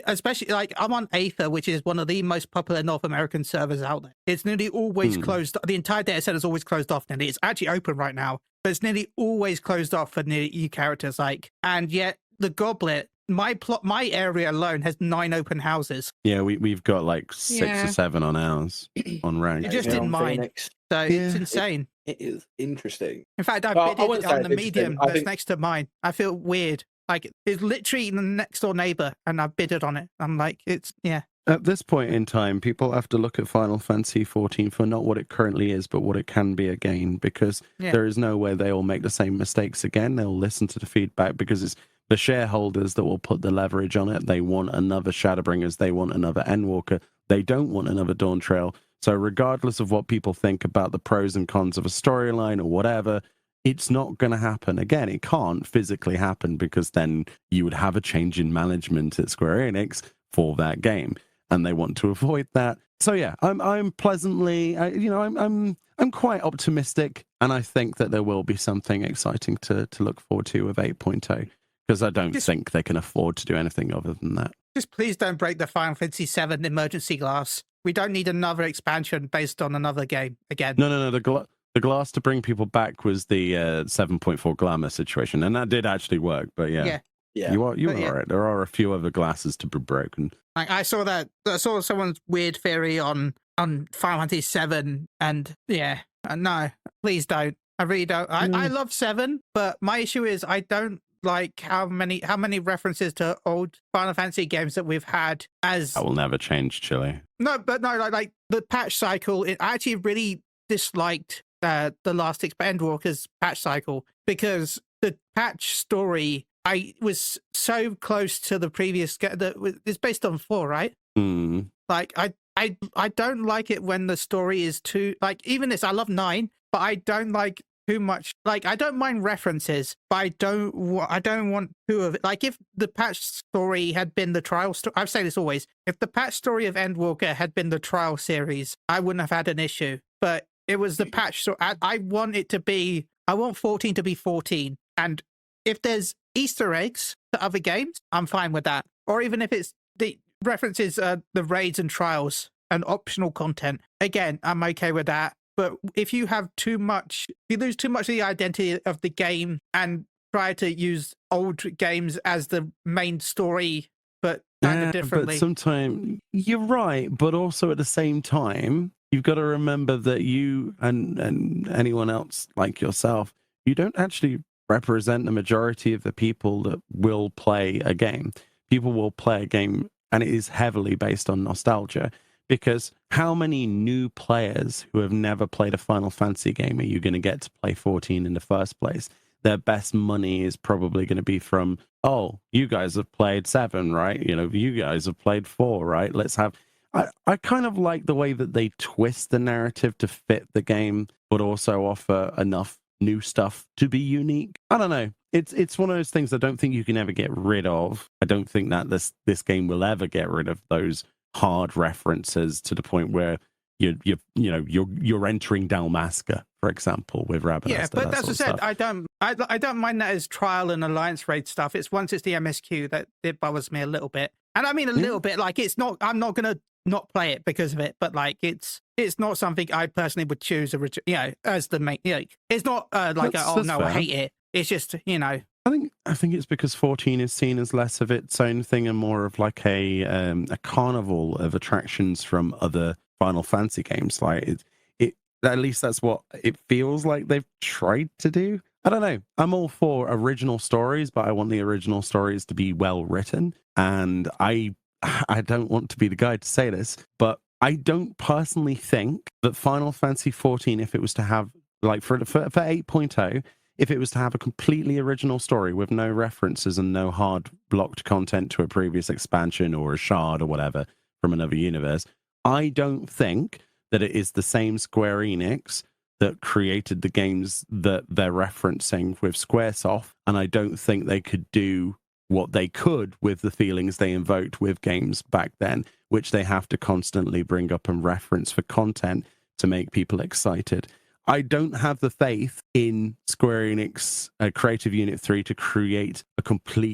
especially like I'm on Aether, which is one of the most popular North American servers out there. It's nearly always closed. The entire data set is always closed off. Nearly, it's actually open right now, but it's nearly always closed off for new characters. And yet the goblet. My area alone has 9 open houses. Yeah, we've got like 6 Yeah. or 7 on ours on rank. You just Yeah, didn't on mind. Phoenix. So it's Yeah. insane. It is interesting. In fact, I Well, I bidded wouldn't say on it's the interesting. medium I that's think- next to mine. I feel weird. Like it's literally the next door neighbor, and I bidded on it. I'm like, At this point in time, people have to look at Final Fantasy 14 for not what it currently is, but what it can be again, because there is no way they will make the same mistakes again. They'll listen to the feedback because it's the shareholders that will put the leverage on it. They want another Shadowbringers. They want another Endwalker. They don't want another Dawn Trail. So regardless of what people think about the pros and cons of a storyline or whatever, it's not going to happen. Again, it can't physically happen because then you would have a change in management at Square Enix for that game. And they want to avoid that. So yeah, I'm pleasantly, I'm quite optimistic, and I think that there will be something exciting to look forward to with 8.0, because I don't think they can afford to do anything other than that. just please don't break the Final Fantasy VII emergency glass. We don't need another expansion based on another game again. No. The glass to bring people back was the 7.4 glamour situation, and that did actually work. But yeah. Yeah. You are Yeah. right. There are a few other glasses to be broken. Like I saw someone's weird theory on Final Fantasy 7, and yeah, no, please don't. I really don't. I love 7, but my issue is I don't like how many references to old Final Fantasy games that we've had as That will never change, Chile. no, but no, like the patch cycle. I actually really disliked the last Endwalker's patch cycle because the patch story I was so close to the previous. It's based on 4, right? Mm. Like I don't like it when the story is too like even this. I love 9, but I don't like too much. Like I don't mind references, but I don't want too of it. Like if the patch story had been the trial story, I've said this always. If the patch story of Endwalker had been the trial series, I wouldn't have had an issue. But it was the patch. So I want it to be. I want 14 to be 14, and if there's Easter eggs to other games, I'm fine with that. Or even if it's the references, the raids and trials and optional content, again, I'm okay with that. But if you have too much, you lose too much of the identity of the game and try to use old games as the main story, but kind of differently. But sometimes you're right, but also at the same time, you've got to remember that you and anyone else like yourself, you don't actually represent the majority of the people that will play a game. People will play a game, and it is heavily based on nostalgia. Because how many new players who have never played a Final Fantasy game are you going to get to play 14 in the first place? Their best money is probably going to be from, oh, you guys have played 7, right? You know, you guys have played 4, right? Let's have... I kind of like the way that they twist the narrative to fit the game, but also offer enough new stuff to be unique. I don't know. It's one of those things I don't think you can ever get rid of. I don't think that this game will ever get rid of those hard references to the point where you're entering Dalmasca, for example, with Rabbit. Yeah, but as I said, I don't mind that as trial and alliance raid stuff. It's once it's the MSQ that it bothers me a little bit, and I mean a little bit. Like it's not. I'm not gonna not play it because of it, but like it's not something I personally would choose. As the main. It's not like oh no, fair. I hate it. It's just I think it's because 14 is seen as less of its own thing and more of like a carnival of attractions from other Final Fantasy games. Like it at least that's what it feels like they've tried to do. I don't know. I'm all for original stories, but I want the original stories to be well written. And I don't want to be the guy to say this, but I don't personally think that Final Fantasy 14, if it was to have like for 8.0. If it was to have a completely original story with no references and no hard blocked content to a previous expansion or a shard or whatever from another universe, I don't think that it is the same Square Enix that created the games that they're referencing with Squaresoft, and I don't think they could do what they could with the feelings they invoked with games back then, which they have to constantly bring up and reference for content to make people excited. I don't have the faith in Square Enix Creative Unit 3 to create a completely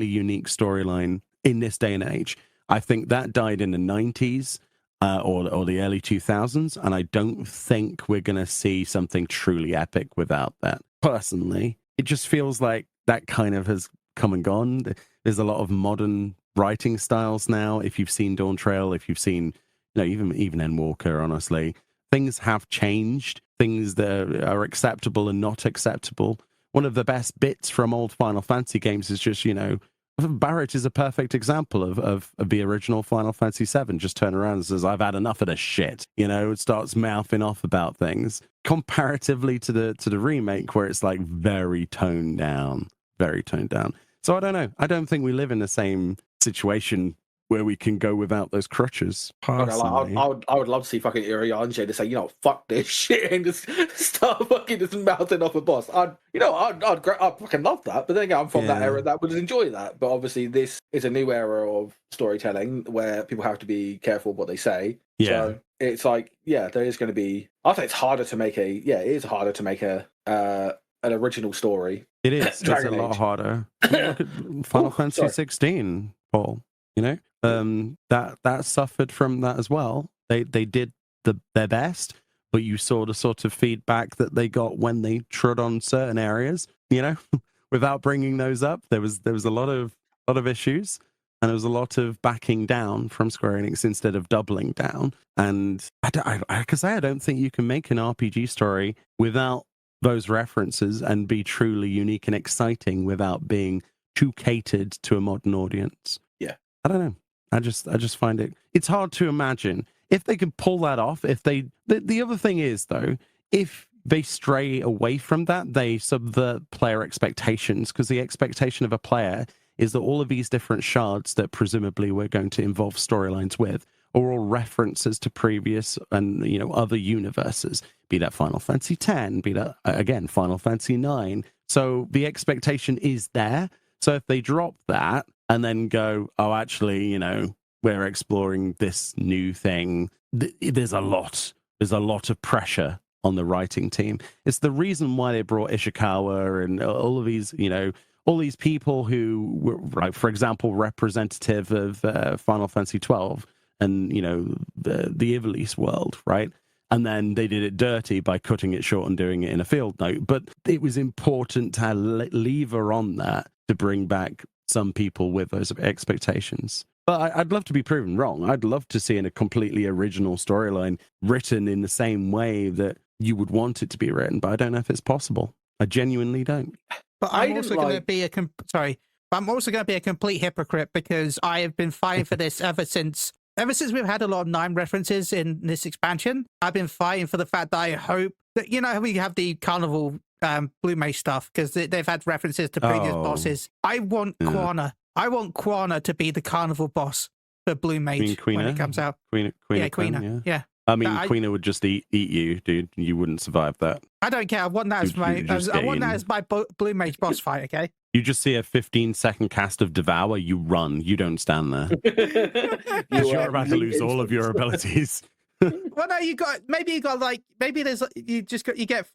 unique storyline in this day and age. I think that died in the 90s or the early 2000s, and I don't think we're going to see something truly epic without that. Personally, it just feels like that kind of has come and gone. There's a lot of modern writing styles now. If you've seen Dawn Trail, if you've seen even Endwalker, honestly, things have changed. Things that are acceptable and not acceptable. One of the best bits from old Final Fantasy games is just, Barrett is a perfect example of the original Final Fantasy VII. Just turn around and says, I've had enough of this shit. It starts mouthing off about things. Comparatively to the remake, where it's like very toned down. So I don't know. I don't think we live in the same situation where we can go without those crutches. I would love to see fucking Iriange to say, fuck this shit and just start fucking just mouthing off a boss. I'd fucking love that. But then again, I'm from that era that would enjoy that. But obviously, this is a new era of storytelling where people have to be careful what they say. Yeah. So it's like, there is going to be. I think it's harder to make an original story. It is. It's a lot harder. Look at Final Fantasy 16, Paul. That suffered from that as well. They did their best, but you saw the sort of feedback that they got when they trod on certain areas, without bringing those up. There was a lot of issues, and there was a lot of backing down from Square Enix instead of doubling down. And I don't think you can make an RPG story without those references and be truly unique and exciting without being too catered to a modern audience. Yeah. I don't know. I just find it's hard to imagine if they could pull that off. If the other thing is though, if they stray away from that, they subvert player expectations, because the expectation of a player is that all of these different shards that presumably we're going to involve storylines with are all references to previous and other universes, be that Final Fantasy X, be that again Final Fantasy IX. So the expectation is there. So if they drop that and then go, oh, actually, we're exploring this new thing, there's a lot of pressure on the writing team. It's the reason why they brought Ishikawa and all of these, all these people who were, like, for example, representative of Final Fantasy 12 and, the Ivalice world, right? And then they did it dirty by cutting it short and doing it in a field note. But it was important to lever on that to bring back some people with those expectations. But I'd love to be proven wrong. I'd love to see a completely original storyline written in the same way that you would want it to be written, but I don't know if it's possible. I genuinely don't. But I'm also going to be I'm also going to be a complete hypocrite, because I have been fighting for this ever since we've had a lot of 9 references in this expansion. I've been fighting for the fact that I hope that, we have the Carnival Blue Mage stuff, because they've had references to previous bosses. I want Quana. I want Quana to be the Carnival boss for Blue Mage when it comes out. Quina. Yeah. I mean, Quina would just eat you, dude. You wouldn't survive that. I don't care. I want that as my Blue Mage boss fight, okay? You just see a 15-second cast of Devour, you run. You don't stand there. You're about to lose all of your abilities. Well, no, you get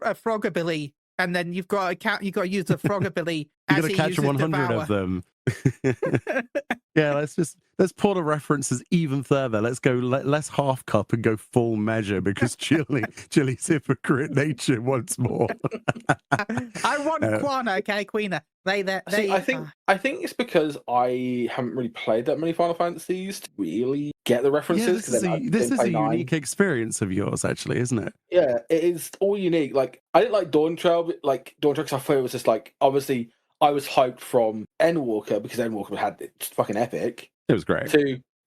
a frog ability, and then you've got to use the frog ability. You got to catch 100 of them. Yeah, let's pull the references even further. Let's go less half cup and go full measure, because Chili's hypocrite nature once more. I want Quana, okay, Quina. I think it's because I haven't really played that many Final Fantasies to really get the references. Yeah, this is a unique experience of yours, actually, isn't it? Yeah, it is all unique. Like, I didn't like Dawn Trail, because I thought it was just like, obviously, I was hyped from Endwalker, because Endwalker had it's fucking epic. It was great.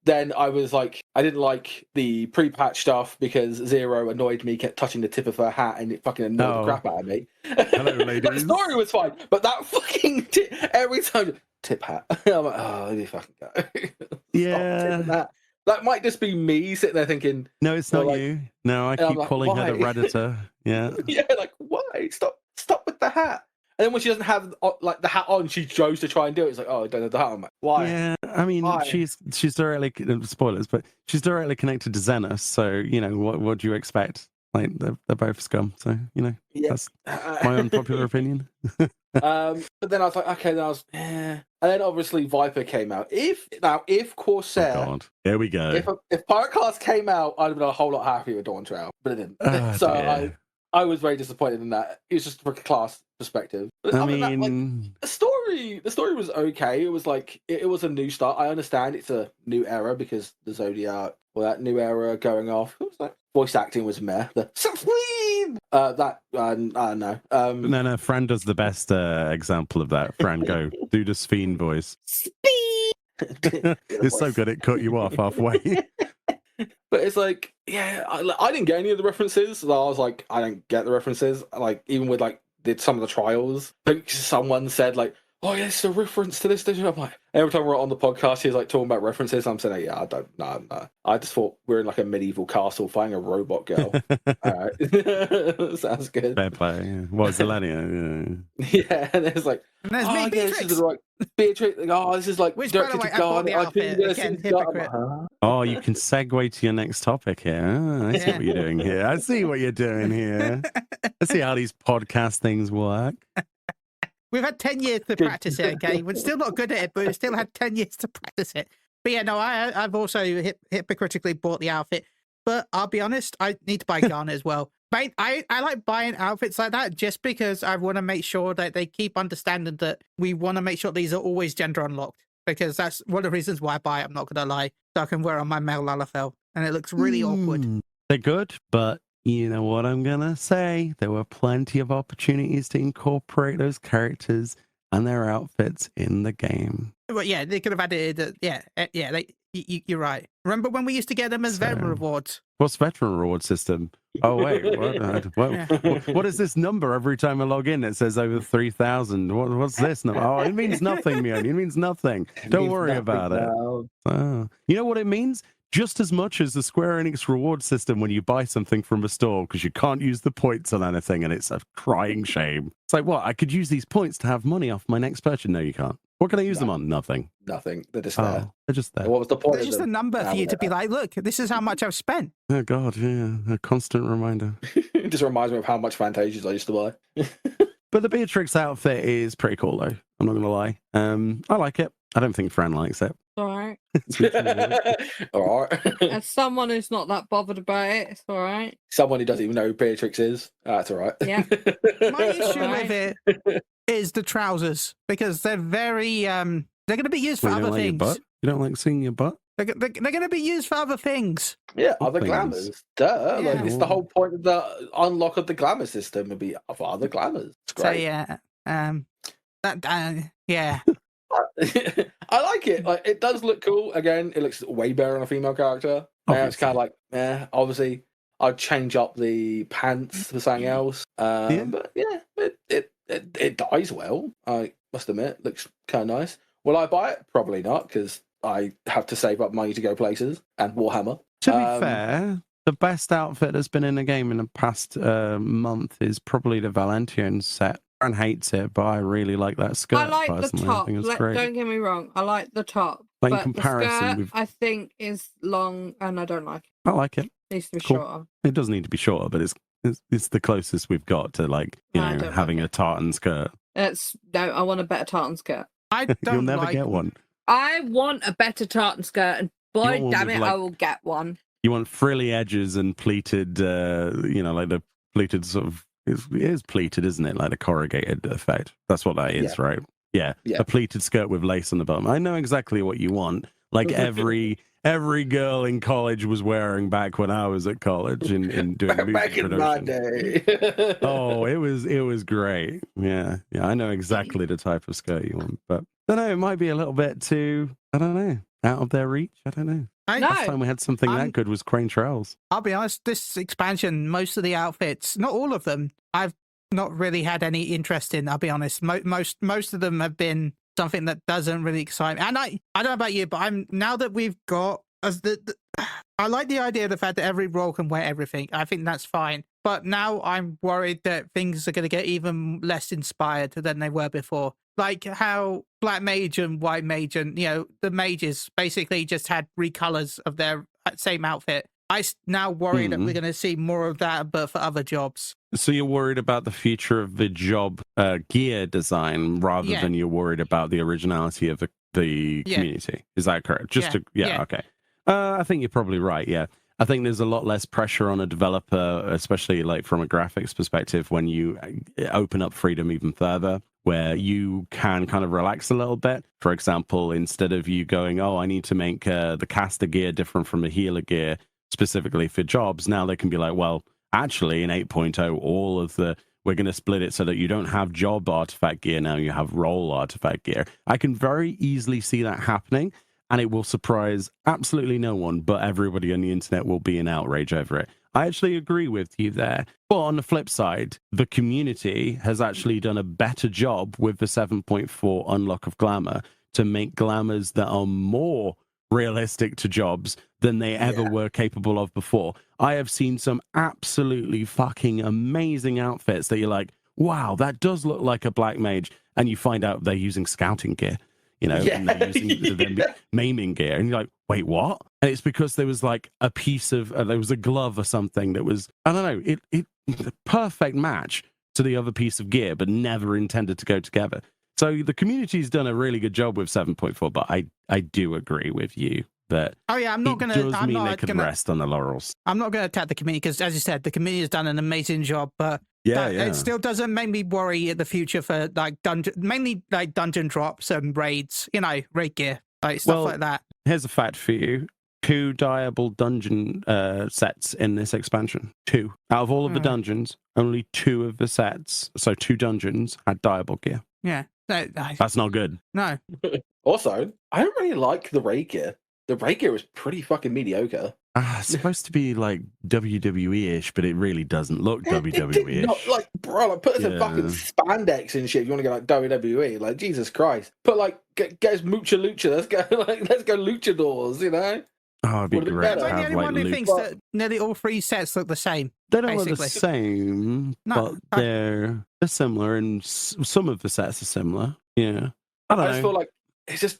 Then I was like, I didn't like the pre-patch stuff because Zero annoyed me, kept touching the tip of her hat, and it fucking annoyed the crap out of me. Hello, ladies. But the story was fine, but that fucking every time tip hat, I'm like, oh, let me fucking go. Yeah. That might just be me sitting there thinking, no, it's not you. No, I keep calling her the Redditor. Yeah. Yeah, like, why? Stop with the hat. And then when she doesn't have the hat on, she goes to try and do it. It's like, oh, I don't have the hat on. I'm like, why? Yeah, I mean, she's directly spoilers, but she's directly connected to Xenos. So what do you expect? Like they're both scum. So that's my unpopular opinion. But then I was like, okay, then and then obviously Viper came out. If Corsair, oh God, here we go. If Pirate Class came out, I'd have been a whole lot happier with Dawn Trail, but it didn't. So I was very disappointed in that. It was just from a class perspective. But I mean, the story was okay. It was like it was a new start. I understand it's a new era because the Zodiac, that new era going off. It was like voice acting was meh. The Supreme! I don't know. No, Fran does the best example of that. Fran, go do the Fiend voice. It's so good it cut you off halfway. But it's like, yeah, I didn't get any of the references. So I was like, I don't get the references. Like, even with some of the trials, like someone said like, oh yeah, it's a reference to this. I'm like, every time we're on the podcast, he's like talking about references. I'm saying, yeah, I don't know. I just thought we're in like a medieval castle fighting a robot girl. All right, sounds good. Fair play. Yeah. What, Zelenia? Yeah, and it's like, and there's me, Beatrix. This is like Beatrix. Oh, this is like directed to God. Oh, you can segue to your next topic here. I see what you're doing here. I see what you're doing here. I see how these podcast things work. We've had 10 years to practice it, okay? We're still not good at it, but we've still had 10 years to practice it. But yeah, no, I've also hypocritically bought the outfit. But I'll be honest, I need to buy Garnet as well. I like buying outfits like that just because I want to make sure that they keep understanding that we want to make sure these are always gender unlocked, because that's one of the reasons why I buy it. I'm not going to lie. So I can wear on my male Lalafell, and it looks really awkward. They're good, but you know what I'm going to say? There were plenty of opportunities to incorporate those characters and their outfits in the game. Well, yeah, they could have added. You're right. Remember when we used to get them as veteran rewards? What's veteran reward system? Oh wait, what is this number every time I log in? It says over 3,000. What's this number? Oh, it means nothing, Mion. It means nothing. Don't worry about it. Oh. You know what it means? Just as much as the Square Enix reward system when you buy something from a store, because you can't use the points on anything, and it's a crying shame. It's like, what? I could use these points to have money off my next purchase. No, you can't. What can I use them on? Nothing. Nothing. They're just there. They're just there. What was the point? There's just a number for you to be like, look, this is how much I've spent. Oh God, yeah, a constant reminder. It just reminds me of how much Fantasias I used to buy. But the Beatrix outfit is pretty cool, though. I'm not going to lie. I like it. I don't think Fran likes it. All right. All right. As someone who's not that bothered about it, it's all right. Someone who doesn't even know who Beatrix is. That's all right. Yeah. My issue with it is the trousers, because they're very they're going to be used for other things. Your butt? You don't like seeing your butt? They're going to be used for other things. Yeah, other glamours. Duh. Yeah. Like, it's the whole point of the unlock of the glamour system would be for other glamours. It's great. So yeah, yeah. I like it. Like, it does look cool. Again, it looks way better on a female character. It's kind of like, obviously, I'd change up the pants for something else. But yeah, it dyes well. I must admit, looks kind of nice. Will I buy it? Probably not, because I have to save up money to go places and Warhammer. To be fair, the best outfit that's been in the game in the past month is probably the Valentine set. Aaron hates it, but I really like that skirt. I like the personally. top. I think it's great. Don't get me wrong. I like the top. But in but comparison, the skirt, I think, is long, and I don't like it. I like it. It needs to be Cool. shorter. It does need to be shorter, but it's the closest we've got to, like, having a tartan skirt. I want a better tartan skirt. I don't You'll never get one. I want a better tartan skirt, and boy, damn it, I will get one. You want frilly edges and pleated, like the pleated sort of. It is pleated, isn't it? Like the corrugated effect. That's what that is, right? Yeah. A pleated skirt with lace on the bottom. I know exactly what you want. Like every girl in college was wearing back when I was at college in doing music back in my day. Oh, it was great. Yeah. I know exactly the type of skirt you want, but I don't know. It might be a little bit too. I don't know. Out of their reach. I don't know. Last time we had something that good was Crane Trails. I'll be honest, this expansion, most of the outfits, not all of them, I've not really had any interest in, I'll be honest. Most of them have been something that doesn't really excite me. And I don't know about you, but now that we've got I like the idea of the fact that every role can wear everything. I think that's fine. But now I'm worried that things are going to get even less inspired than they were before. Like how Black Mage and White Mage and, the mages basically just had recolors of their same outfit. I now worry that we're going to see more of that, but for other jobs. So you're worried about the future of the job gear design rather than you're worried about the originality of the community. Is that correct? Okay. I think you're probably right, yeah. I think there's a lot less pressure on a developer, especially like from a graphics perspective, when you open up freedom even further, where you can kind of relax a little bit. For example, instead of you going, I need to make the caster gear different from the healer gear specifically for jobs, now they can be like, well, actually in 8.0, we're going to split it so that you don't have job artifact gear now, you have role artifact gear. I can very easily see that happening. And it will surprise absolutely no one, but everybody on the internet will be in outrage over it. I actually agree with you there. But on the flip side, the community has actually done a better job with the 7.4 unlock of glamour to make glamours that are more realistic to jobs than they ever were capable of before. I have seen some absolutely fucking amazing outfits that you're like, wow, that does look like a black mage. And you find out they're using scouting gear. And they're using the maiming gear, and you're like, wait, what? And it's because there was like a piece of, there was a glove or something that was, I don't know, it a perfect match to the other piece of gear, but never intended to go together. So the community's done a really good job with 7.4, but I do agree with you that Oh yeah, I'm not it gonna. does I'm mean they not can gonna. rest on their laurels. I'm not gonna attack the community because, as you said, the community has done an amazing job. But Yeah, it still doesn't make me worry in the future for like mainly like dungeon drops and raids. You know, raid gear, like stuff like that. Here's a fact for you. 2 dyeable dungeon sets in this expansion. 2. Out of all of the dungeons, only 2 of the sets, so 2 dungeons, had dyeable gear. Yeah. No, That's not good. No. Also, I don't really like the raid gear. The raid gear is pretty fucking mediocre. It's supposed to be like WWE-ish, but it really doesn't look It did WWE-ish. not, like, bro, like, put us in fucking spandex and shit if you want to go like WWE. Like, Jesus Christ. Put like, get us Mucha Lucha. Let's go luchadors, you know? Oh, it'd be Would've been great better. to I'm the have only like one who loot. thinks that nearly all 3 sets look the same. They don't look the basically. same, No, but they're similar, and some of the sets are similar. Yeah, I I just feel like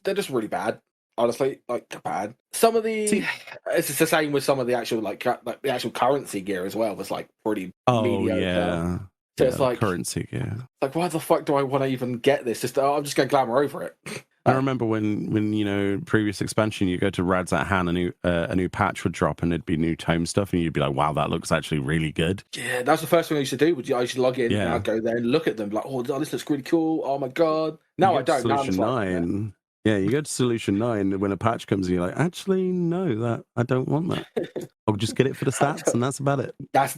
they're just really bad. Honestly, like they're bad. Some of the it's just the same with some of the actual like the actual currency gear as well. Was like pretty mediocre. Yeah. So it's like currency gear. Like, why the fuck do I want to even get this? I'm just going to glamour over it. I remember when you know previous expansion, you go to Radzat Han, a new patch would drop, and it'd be new tome stuff, and you'd be like, "Wow, that looks actually really good." Yeah, that's the first thing I used to do. I used to log in and Yeah. I'd go there and look at them, like, oh, this looks really cool. Oh my god! No, You I go to don't. Now I'm just Solution 9. Yeah, you go to Solution 9 when a patch comes, and you're like, "Actually, no, that I don't want that. I'll just get it for the stats, and that's about it." That's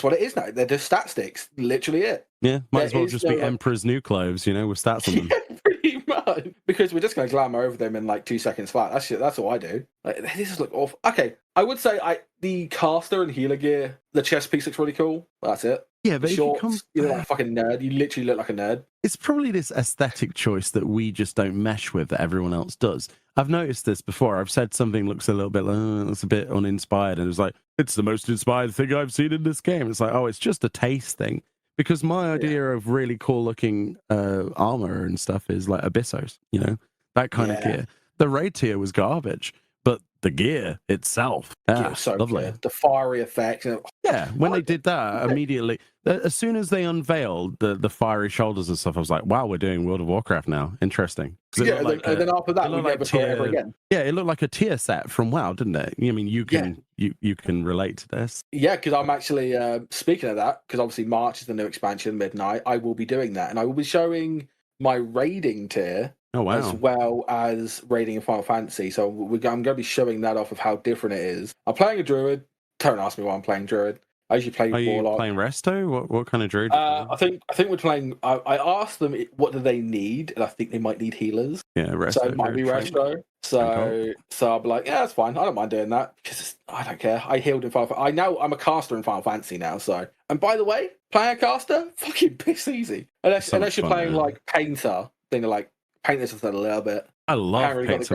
what it is now. They're just stat sticks, literally it. Yeah, might as There well is just be no- Emperor's New Clothes, you know, with stats on them. Yeah, pretty much. Because we're just going to glamour over them in like 2 seconds flat. That's all I do. Like, this is look awful. Okay, I would say the caster and healer gear, the chest piece looks really cool. That's it. Yeah, but The if you shorts, come, you look like a fucking nerd. You literally look like a nerd. it's probably this aesthetic choice that we just don't mesh with that everyone else does. I've noticed this before. I've said something looks a little bit like, it's a bit uninspired, and it's like, it's the most inspired thing I've seen in this game. It's like, oh, it's just a taste thing. Because my idea of really cool looking armor and stuff is like Abyssos, you know, that kind of gear. The raid tier was garbage, but the gear itself, So lovely. good. The fiery effects. Yeah, when they did that, immediately, as soon as they unveiled the fiery shoulders and stuff, I was like, wow, we're doing World of Warcraft now. Interesting. Yeah, and then after that, we never saw it ever again. Yeah, it looked like a tier set from WoW, didn't it? I mean, you can relate to this. Yeah, because I'm actually, speaking of that, because obviously March is the new expansion, Midnight, I will be doing that. And I will be showing my raiding tier as well as raiding in Final Fantasy. So I'm going to be showing that off of how different it is. I'm playing a druid. Don't ask me why I'm playing druid. I usually play Are Warlock. you playing Resto? What kind of druid? I think we're playing. I asked them what do they need, and I think they might need healers. Yeah, Resto. So it might be Resto. So I'll be like, yeah, that's fine. I don't mind doing that because I don't care. I healed in Final. I know I'm a caster in Final Fantasy now. So, and by the way, playing a caster, fucking piss easy. Unless you're playing like Painter, then you're like paint this a little bit. I love Painter.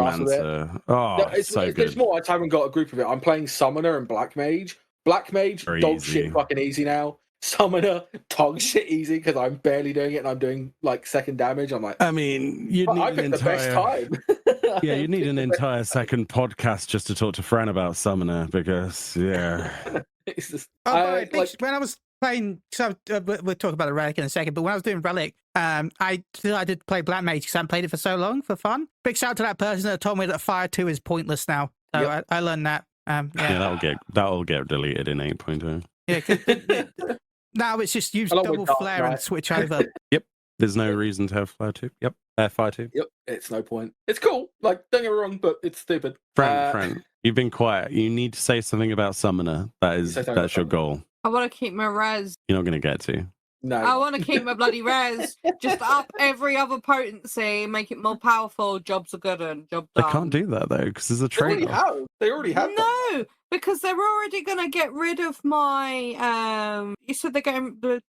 Oh, no, it's so good. There's more. I just haven't got a group of it. I'm playing Summoner and Black Mage. Black Mage, Very dog easy. shit fucking easy now. Summoner, dog shit easy because I'm barely doing it and I'm doing like second damage. I'm like, I mean, you need I picked the best time. Yeah, you need an entire second podcast just to talk to Fran about Summoner because, yeah. It's just, when I was playing, so we'll talk about the Relic in a second, but when I was doing Relic, I decided to play Black Mage because I haven't played it for so long for fun. Big shout out to that person that told me that Fire 2 is pointless now. So I learned that. Yeah, that'll get deleted in 8.0. Yeah, now it's just use double flare and switch over. Yep, there's no reason to have Fire 2. Yep, Fire 2. Yep, it's no point. It's cool. Like, don't get me wrong, but it's stupid. Fran, you've been quiet. You need to say something about Summoner. That's your goal. I want to keep my res. You're not going to get to. No. I want to keep my bloody res. Just up every other potency, make it more powerful. Jobs are good and job done. They can't do that though because there's a trade. They already have. No, because they're already going to get rid of my. You said they're going to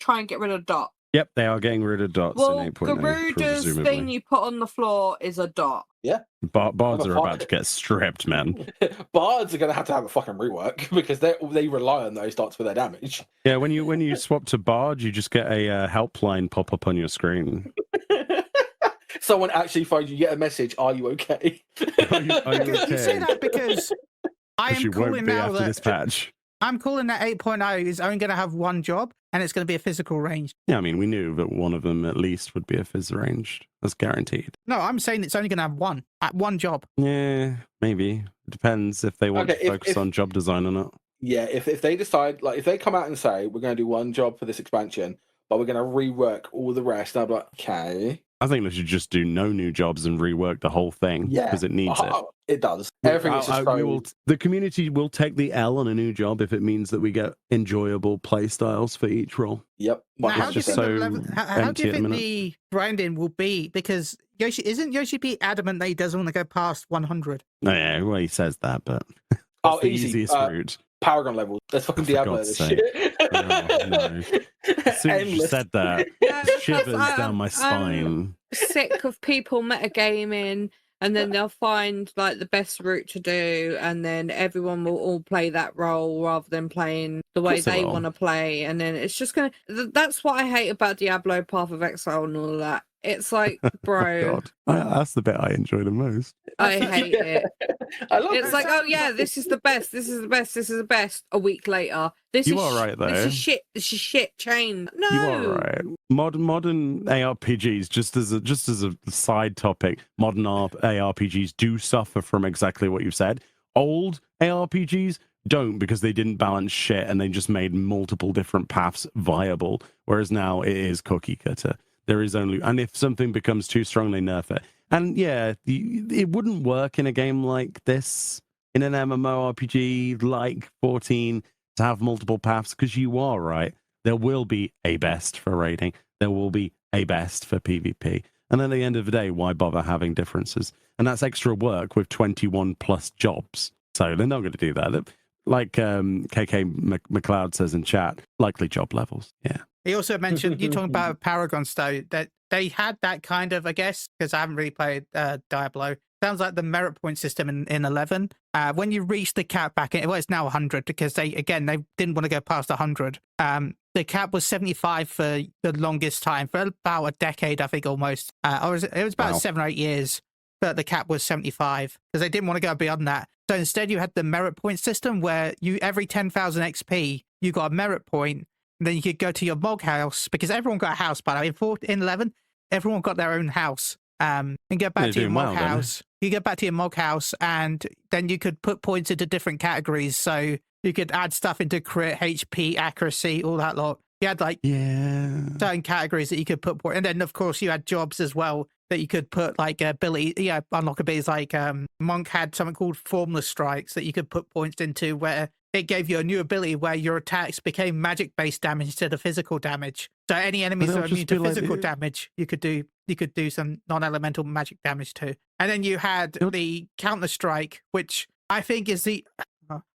try and get rid of dot. Yep, they are getting rid of dots Well, in 8.0. Garuda's thing presumably. you put on the floor is a dot. Yeah. Bards are about to get stripped, man. Bards are going to have a fucking rework because they rely on those dots for their damage. Yeah, when you swap to Bard, you just get a helpline pop up on your screen. Someone actually finds you, get a message, are you okay? Are you okay? You say that because I am You won't calling be now after that this patch. I'm calling that 8.0 is only going to have one job, and it's going to be a physical range. Yeah, I mean, we knew that one of them at least would be a phys ranged. That's guaranteed. No, I'm saying it's only going to have one job. Yeah, maybe. It depends if they want to focus on job design or not. Yeah, if they decide, like, if they come out and say, we're going to do one job for this expansion, but we're going to rework all the rest, I'll be like, okay. I think they should just do no new jobs and rework the whole thing because it needs it. It does. Everything is just the community will take the L on a new job if it means that we get enjoyable play styles for each role. Yep. Now, how do you think the grinding will be? Because Yoshi P adamant that he doesn't want to go past 100? Oh, yeah, well, he says that, but that's the easiest route. Paragon levels. That's fucking Diablo. This shit. Oh, no. As soon as you said that, shivers down my spine. Sick of people metagaming, and then they'll find like the best route to do, and then everyone will all play that role rather than playing the way they want to play, and then it's just gonna. That's what I hate about Diablo, Path of Exile, and all of that. It's like, bro. That's the bit I enjoy the most. I hate it. I love it's like, oh yeah, this is the best. This is the best. This is the best. A week later, you are right though. This is shit. This is shit. Chain. No, you are right. Modern ARPGs, just as a side topic, modern ARPGs do suffer from exactly what you've said. Old ARPGs don't, because they didn't balance shit and they just made multiple different paths viable. Whereas now it is cookie cutter. There is only, and if something becomes too strong, they nerf it. And yeah, it wouldn't work in a game like this, in an MMORPG like 14, to have multiple paths, because you are right. There will be a best for raiding. There will be a best for PvP. And at the end of the day, why bother having differences? And that's extra work with 21 plus jobs. So they're not going to do that. Like KK McLeod says in chat, likely job levels. Yeah. He also mentioned, you talking about Paragon Stow, that they had that kind of, I guess, because I haven't really played Diablo. Sounds like the merit point system in 11. When you reach the cap back in, well, it's now 100 because they didn't want to go past 100. The cap was 75 for the longest time, for about a decade, I think, almost. It was about 7 or 8 years, but the cap was 75 because they didn't want to go beyond that. So instead, you had the merit point system where every 10,000 XP, you got a merit point. And then you could go to your Mog house, because everyone got a house, by the way. In 11, everyone got their own house. And get back to your Mog house. You get back to your Mog house, and then you could put points into different categories. So you could add stuff into crit, HP, accuracy, all that lot. You had certain categories that you could put points. And then, of course, you had jobs as well that you could put like ability, unlock abilities. Like Monk had something called Formless Strikes that you could put points into, where it gave you a new ability where your attacks became magic-based damage instead of physical damage. So any enemies that are immune to physical damage, you could do some non-elemental magic damage too. And then you had the Counter-Strike, which I think is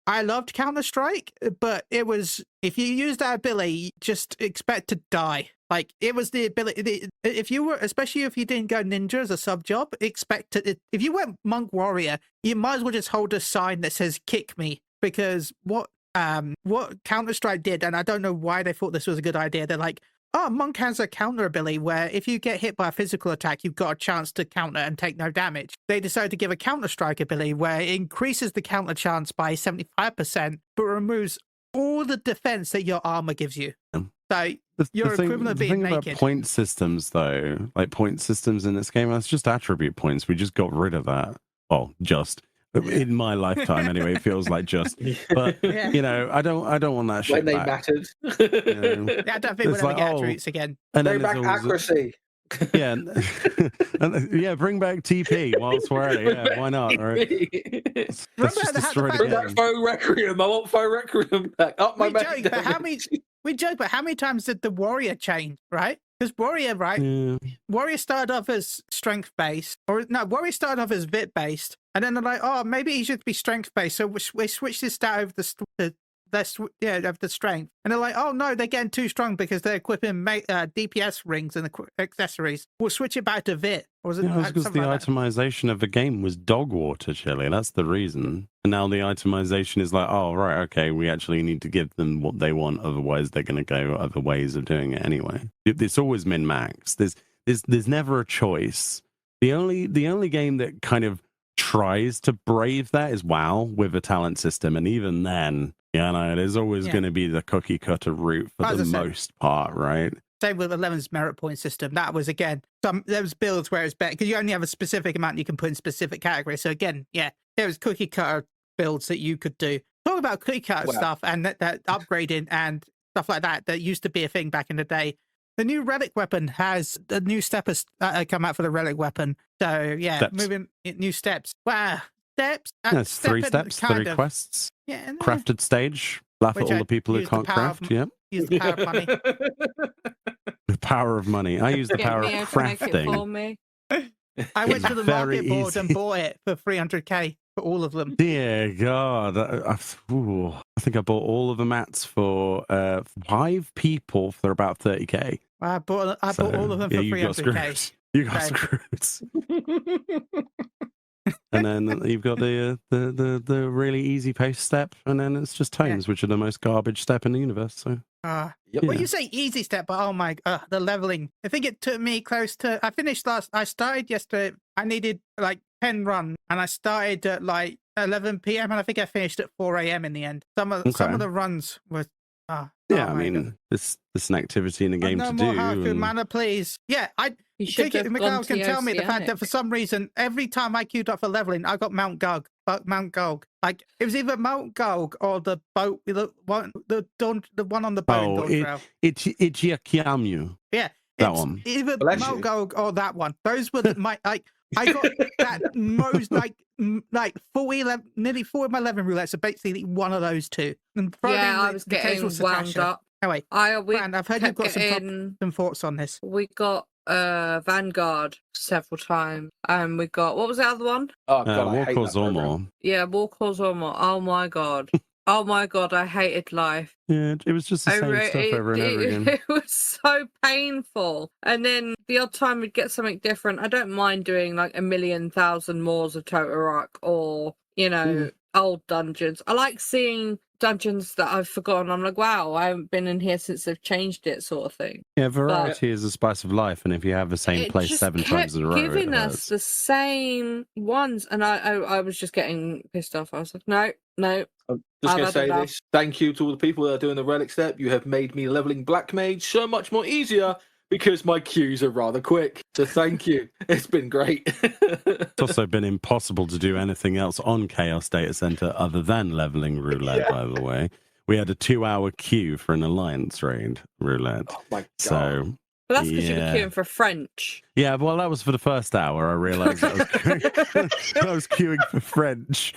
I loved Counter-Strike, but it was, if you use that ability, just expect to die. Like, it was the ability, if you were, especially if you didn't go ninja as a sub job, if you went Monk Warrior, you might as well just hold a sign that says kick me. Because what Counter-Strike did, and I don't know why they thought this was a good idea, they're like, oh, Monk has a counter ability where if you get hit by a physical attack, you've got a chance to counter and take no damage. They decided to give a Counter-Strike ability where it increases the counter chance by 75%, but removes all the defense that your armor gives you. So you're equivalent of being naked. The thing about point systems, though, like point systems in this game, that's just attribute points. We just got rid of that. Well, in my lifetime, anyway, it feels like just. But I don't want that shit when they back. mattered. I don't think we'll ever get attributes again. And bring back accuracy. Yeah, bring back TP whilst we're at it. Yeah, why not? Right? Let's just destroy the game. Bring back Faux Requiem. I want Faux Requiem back. Up my We joke, but how many times did the Warrior change, right? Because Warrior, right? Yeah. Warrior started off as strength-based. Warrior started off as vit-based. And then they're like, oh, maybe he should be strength-based. So we switched this stat over of the strength. And they're like, oh, no, they're getting too strong because they're equipping DPS rings and accessories. We'll switch it back to vit. Or was it because the itemization of the game was dog water, Chili. That's the reason. And now the itemization is like, oh, right, okay, we actually need to give them what they want. Otherwise, they're going to go other ways of doing it anyway. It's always min-max. There's never a choice. The only game that kind of tries to brave that is WoW with a talent system. And even then, Yeah, no, there's always going to be the cookie cutter route for As the I said, most part, right? Same with 11's merit point system. That was, again, there was builds where it's better because you only have a specific amount you can put in specific categories. So again, yeah, there was cookie cutter builds that you could do. Talk about cookie cutter stuff and that upgrading and stuff like that used to be a thing back in the day. The new relic weapon has the new steppers come out for the relic weapon. So yeah, Steps. moving new steps. Wow, steps. That's 3 steps, 3 quests. Yeah, Crafted stage. Laugh at all the people who can't craft. Yeah. Use the power of money. The power of money. I use the Get power of Mia to make it for crafting. me. I went to the Very market board and easy. bought it for 300k for all of them. Dear God. I think I bought all of the mats for 5 people for about 30k. I bought all of them for 300k. You got screwed. And then you've got the really easy pace step, and then it's just tomes, which are the most garbage step in the universe. So Well, you say easy step, but oh my, the leveling. I think it took me close to. I started yesterday. I needed like 10 runs, and I started at like 11 p.m. and I think I finished at 4 a.m. in the end. Some of the runs were. I mean, it's an activity in the game no to more do. Haku mana, please. Yeah, Miguel can tell me the fact that for some reason, every time I queued up for leveling, I got Mount Gulg. Like it was either Mount Gulg or the boat, the one on the boat. Ichiakiamu. Yeah, that one. Either Mount Gulg or that one. Those were my like. I got that most like 40, nearly 4 of my 11 roulettes. So basically one of those two. And I was getting wound up. Anyway, I've heard you've got some thoughts on this. We got Vanguard several times, and we got, what was the other one? Oh God, I hate that Zormor. Yeah, Warclaws Zormor. Oh my God. Oh my God, I hated life. Yeah, it was just the same stuff over and over again. It was so painful. And then the odd time we'd get something different. I don't mind doing like 1,000,000 Moors of Totorak or, old dungeons. I like seeing dungeons that I've forgotten. I'm like, wow, I haven't been in here since they've changed it, sort of thing. Yeah, variety is the spice of life, and if you have the same place 7 times in a row, giving us the same ones, and I was just getting pissed off. I was like, no. I'm just going to say this. Thank you to all the people that are doing the relic step. You have made me leveling Black Mage so much more easier because my queues are rather quick. So thank you. It's been great. It's also been impossible to do anything else on Chaos Data Center other than leveling roulette, by the way. We had a 2-hour queue for an Alliance raid roulette. Oh my God. So, but that's because you were queuing for French. Yeah, well, that was for the first hour. I realized I was queuing for French.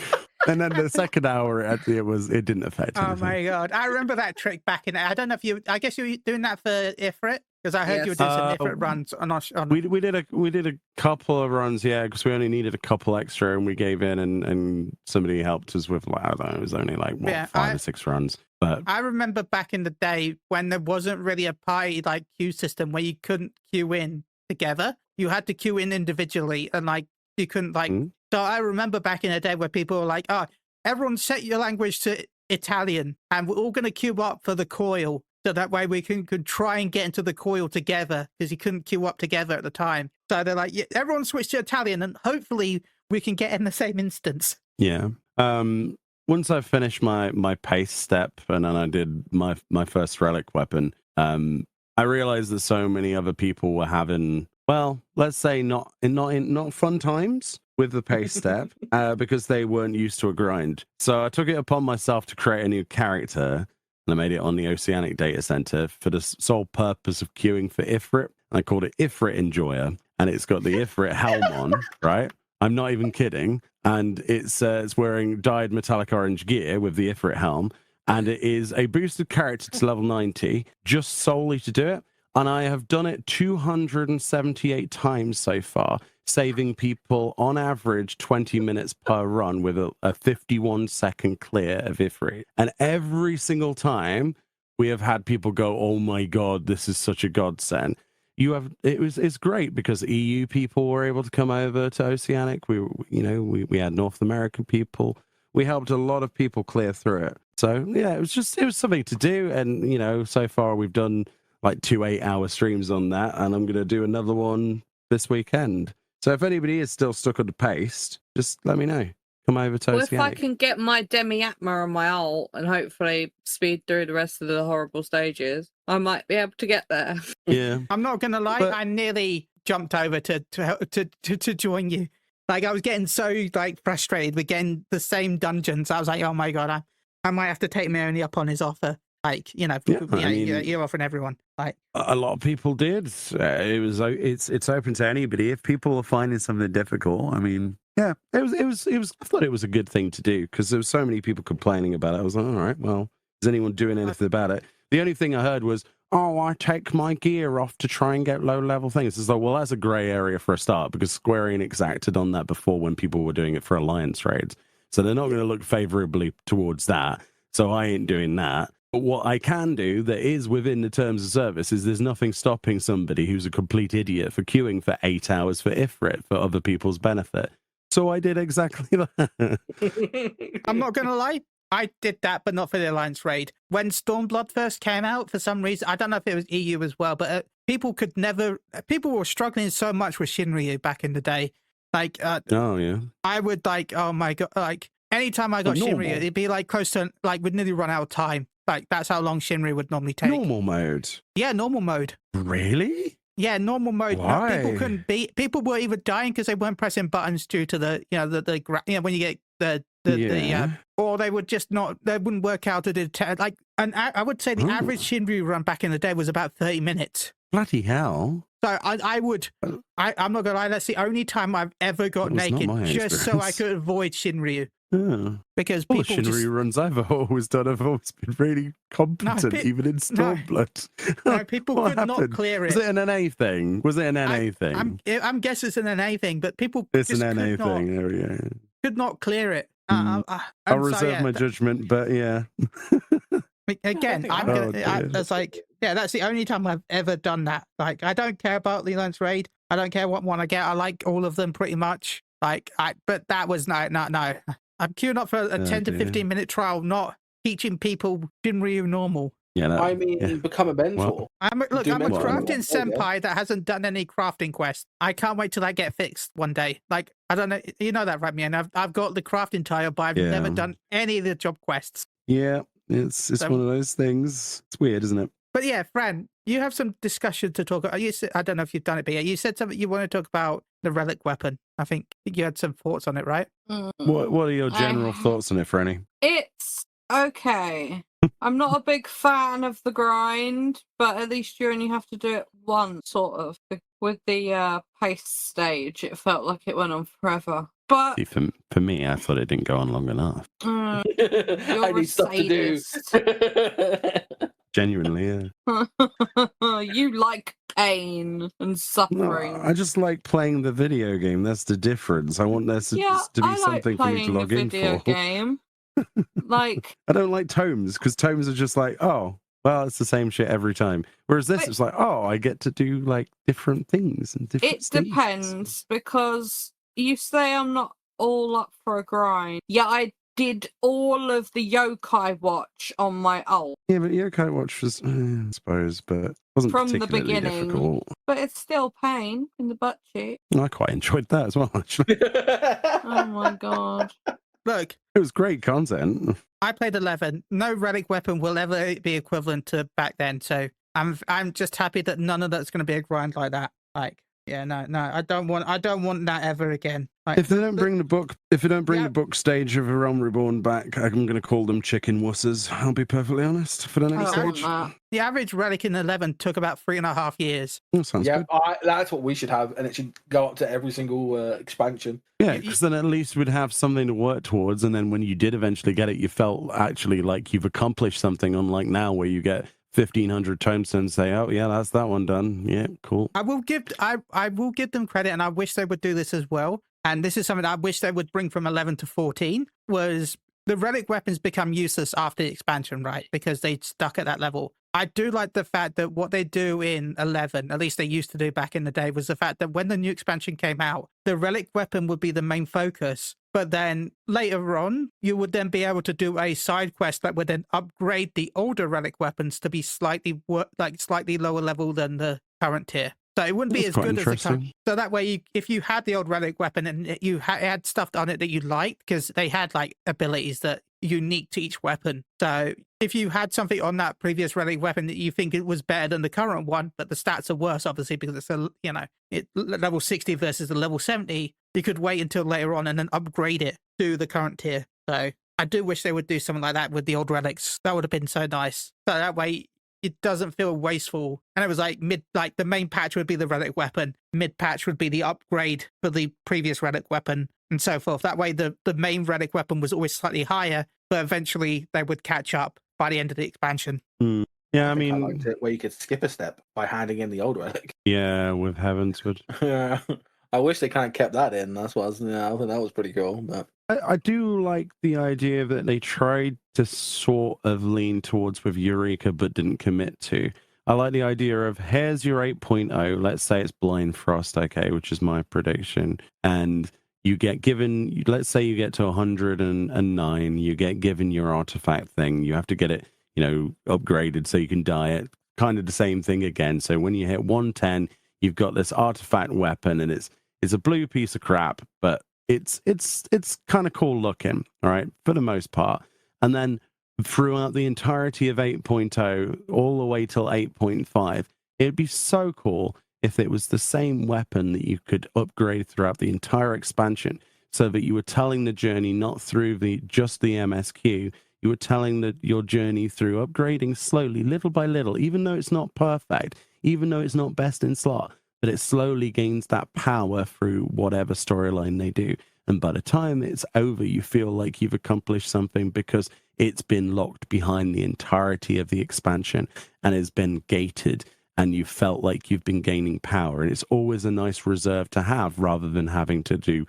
And then the second hour, actually, it didn't affect anything. Oh my God. I remember that trick back in. I don't know if I guess you were doing that for Ifrit. Because I heard you were doing some different runs on. We did a couple of runs, yeah, because we only needed a couple extra, and we gave in, and somebody helped us with, like, I don't know, it was only like 5 or 6 runs. But I remember back in the day when there wasn't really a party like queue system where you couldn't queue in together. You had to queue in individually, and like you couldn't like. So I remember back in the day where people were like, "Oh, everyone set your language to Italian, and we're all going to queue up for the coil." So that way we could try and get into the coil together because you couldn't queue up together at the time. So they're like, yeah, everyone switched to Italian and hopefully we can get in the same instance. Yeah. Once I finished my pace step and then I did my first relic weapon, I realized that so many other people were having, well, let's say not fun times with the pace step because they weren't used to a grind. So I took it upon myself to create a new character. And I made it on the Oceanic Data Center for the sole purpose of queuing for Ifrit. I called it Ifrit Enjoyer, and it's got the Ifrit helm on, right? I'm not even kidding. And it's wearing dyed metallic orange gear with the Ifrit helm, and it is a boosted character to level 90, just solely to do it. And I have done it 278 times so far, saving people on average 20 minutes per run with a 51-second clear of Ifrit. And every single time we have had people go, "Oh my God, this is such a godsend." It's great because EU people were able to come over to Oceanic. We had North American people. We helped a lot of people clear through it. So yeah, it was something to do. And so far we've done like 2 8-hour streams on that, and I'm going to do another one this weekend. So if anybody is still stuck on the paste, just let me know, Come over to Well, if I Oceanic. can get my Demi-Atma on my ult and hopefully speed through the rest of the horrible stages, I might be able to get there. Yeah. I'm not gonna lie, But- I nearly jumped over to join you. Like, I was getting so like frustrated with getting the same dungeons. I was like, oh my god, I might have to take Maroney up on his offer. Like, you know, Yeah, I mean- you're offering everyone. Like, A lot of people did. It's open to anybody. If people are finding something difficult, I mean, yeah, it was. I thought it was a good thing to do because there were so many people complaining about it. I was like, all right, well, is anyone doing anything about it? The only thing I heard was, oh, I take my gear off to try and get low level things. It's like, well, that's a grey area for a start because Square Enix acted on that before when people were doing it for alliance raids, so they're not going to look favorably towards that. So I ain't doing that. But what I can do that is within the terms of service is there's nothing stopping somebody who's a complete idiot for queuing for 8 hours for Ifrit for other people's benefit. So I did exactly that. I'm not gonna lie, I did that, but not for the Alliance raid. When Stormblood first came out, for some reason, I don't know if it was EU as well, but people were struggling so much with Shinryu back in the day. Like, Oh, yeah. I would like, oh my god, like anytime I got Normal. Shinryu, it'd be like close to, like, we'd nearly run out of time. Like, that's how long Shinryu would normally take. Normal mode. Yeah, normal mode. Really? Yeah, normal mode. Why? People couldn't beat. People were either dying because they weren't pressing buttons due to the, when you get the or they would just not. They wouldn't work out to detect. Like, and I would say the Oh. average Shinryu run back in the day was about 30 minutes. Bloody hell. So I'm not gonna lie. That's the only time I've ever got That was not naked my just so I experience. could avoid Shinryu Oh. because All the people Shinryu just. runs I've always done have always been really competent, even in Stormblood. No, people What could not happened? clear Was it. it an NA thing? Was it an NA thing? I'm guessing it's an NA thing, but people It's just an NA could not, thing. There we go. could not clear it. I'll So, reserve yeah, my judgment, but yeah. Again, think I'm I gonna. would. That's like, yeah, that's the only time I've ever done that. Like, I don't care about Leland's raid. I don't care what one I get. I like all of them pretty much. Like, but that was no. I'm queuing up for a 10 to dear. 15 minute trial, not teaching people Shinryu normal. Yeah, that, I mean, yeah. become a mentor. I'm a Do crafting mentor. senpai that hasn't done any crafting quests. I can't wait till I get fixed one day. Like, I don't know, you know that, right, man? I've got the crafting tile, but I've never Yeah. done any of the job quests. Yeah, it's So- one of those things. It's weird, isn't it? But yeah, Fran, you have some discussion to talk about. I don't know if you've done it, but yeah, you said something you want to talk about the relic weapon. I think you had some thoughts on it, right? What are your general thoughts on it, Franny? It's okay. I'm not a big fan of the grind, but at least you only have to do it once, sort of. With the pace stage, it felt like it went on forever. But See, for me, I thought it didn't go on long enough. you're I a need stuff to do. sadist. Genuinely, yeah. You like pain and No, suffering. I just like playing the video game. That's the difference. I want there to be I like something for me to playing a log in video for. game. Like, I don't like tomes because tomes are just like, oh, well, it's the same shit every time. Whereas this, But- it's like, oh, I get to do like different things and different. it stages. depends, because you say I'm not all up for a grind. Yeah, I did all of the yokai watch on my ult, Yeah, but Yokai Watch was, I suppose, but wasn't From the particularly beginning. difficult. but it's still pain in the butt cheek. I quite enjoyed that as well. Actually, Oh my god. Look, it was great content. I played 11. No relic weapon will ever be equivalent to back then. So I'm just happy that none of that's going to be a grind like that. Like, yeah, no, I don't want that ever again. Like, If they don't bring the book, Yeah. the book stage of A Realm Reborn back, I'm going to call them chicken wusses. I'll be perfectly honest for the I next don't want stage. that. the average relic in 11 took about 3.5 years. That sounds Yeah, good. that's what we should have, and it should go up to every single expansion. Yeah, you- because then at least we'd have something to work towards, and then when you did eventually get it, you felt actually like you've accomplished something. Unlike now, where you get 1,500 tomestones and say, "Oh yeah, that's that one done." Yeah, cool. I will give them credit, and I wish they would do this as well. And this is something I wish they would bring from 11 to 14, was the relic weapons become useless after the expansion, right? Because they stuck at that level. I do like the fact that what they do in 11, at least they used to do back in the day, was the fact that when the new expansion came out, the relic weapon would be the main focus. But then later on, you would then be able to do a side quest that would then upgrade the older relic weapons to be slightly lower level than the current tier. So it wouldn't be That's as quite good as the interesting. So that way, if you had the old relic weapon and it had stuff on it that you liked, because they had like abilities that unique to each weapon. So if you had something on that previous relic weapon that you think it was better than the current one, but the stats are worse, obviously, because it's level 60 versus the level 70, you could wait until later on and then upgrade it to the current tier. So I do wish they would do something like that with the old relics. That would have been so nice. So that way it doesn't feel wasteful. And it was like the main patch would be the relic weapon, mid patch would be the upgrade for the previous relic weapon, and so forth. That way the main relic weapon was always slightly higher, but eventually they would catch up by the end of the expansion. Yeah, I I mean, liked it where you could skip a step by handing in the old relic. yeah, with Heavensward. Yeah, I wish they kind of kept that in. That's what I think that was pretty cool. But I do like the idea that they tried to sort of lean towards with Eureka, but didn't commit to. I like the idea of here's your 8.0. Let's say it's Blind Frost, okay, which is my prediction, and you get given. Let's say you get to 109. You get given your artifact thing. You have to get it, upgraded so you can dye it. Kind of the same thing again. So when you hit 110, you've got this artifact weapon, and it's a blue piece of crap, but it's kind of cool looking, all right, for the most part. And then throughout the entirety of 8.0 all the way till 8.5, it'd be so cool if it was the same weapon that you could upgrade throughout the entire expansion, so that you were telling the journey not through just the MSQ. You were telling your journey through upgrading slowly, little by little, even though it's not perfect, even though it's not best in slot, but it slowly gains that power through whatever storyline they do. And by the time it's over, you feel like you've accomplished something because it's been locked behind the entirety of the expansion and has been gated, and you felt like you've been gaining power. And it's always a nice reserve to have rather than having to do,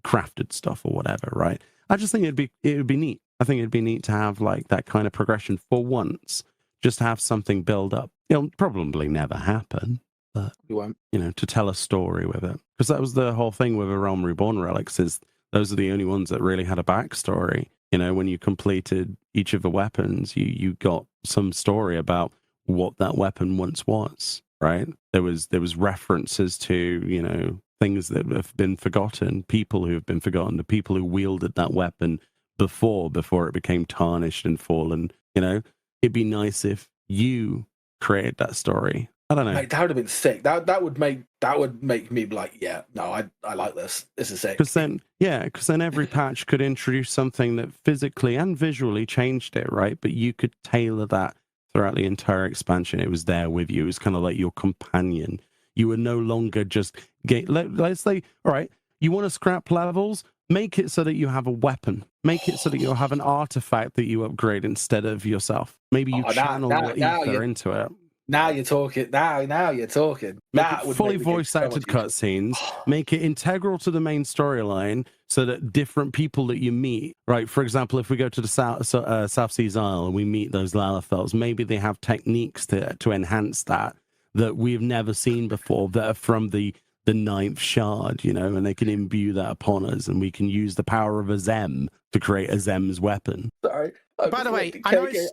crafted stuff or whatever, right? I just think it would be neat. I think it'd be neat to have like that kind of progression for once, just to have something build up. It'll probably never happen, but you won't. To tell a story with it. Because that was the whole thing with the Realm Reborn relics, is those are the only ones that really had a backstory. When you completed each of the weapons, you got some story about what that weapon once was, right? There was references to, things that have been forgotten, people who have been forgotten, the people who wielded that weapon before it became tarnished and fallen. It'd be nice if you created that story. I don't know. Mate, that would have been sick. That would make me be like, yeah, no, I like this. This is sick. Because then every patch could introduce something that physically and visually changed it, right? But you could tailor that throughout the entire expansion. It was there with you. It was kind of like your companion. You were no longer just let's say, all right, you want to scrap levels? Make it so that you have a weapon. Make it so that you have an artifact that you upgrade instead of yourself. Maybe you channel your ether into it. Now you're talking. Now you're talking. Make it fully voice acted cutscenes. Make it integral to the main storyline, so that different people that you meet, right? For example, if we go to the South Seas Isle and we meet those Lalafels, maybe they have techniques to enhance that we've never seen before, that are from the ninth shard, and they can imbue that upon us, and we can use the power of a Zem to create a Zem's weapon. Sorry. By the way, I know it's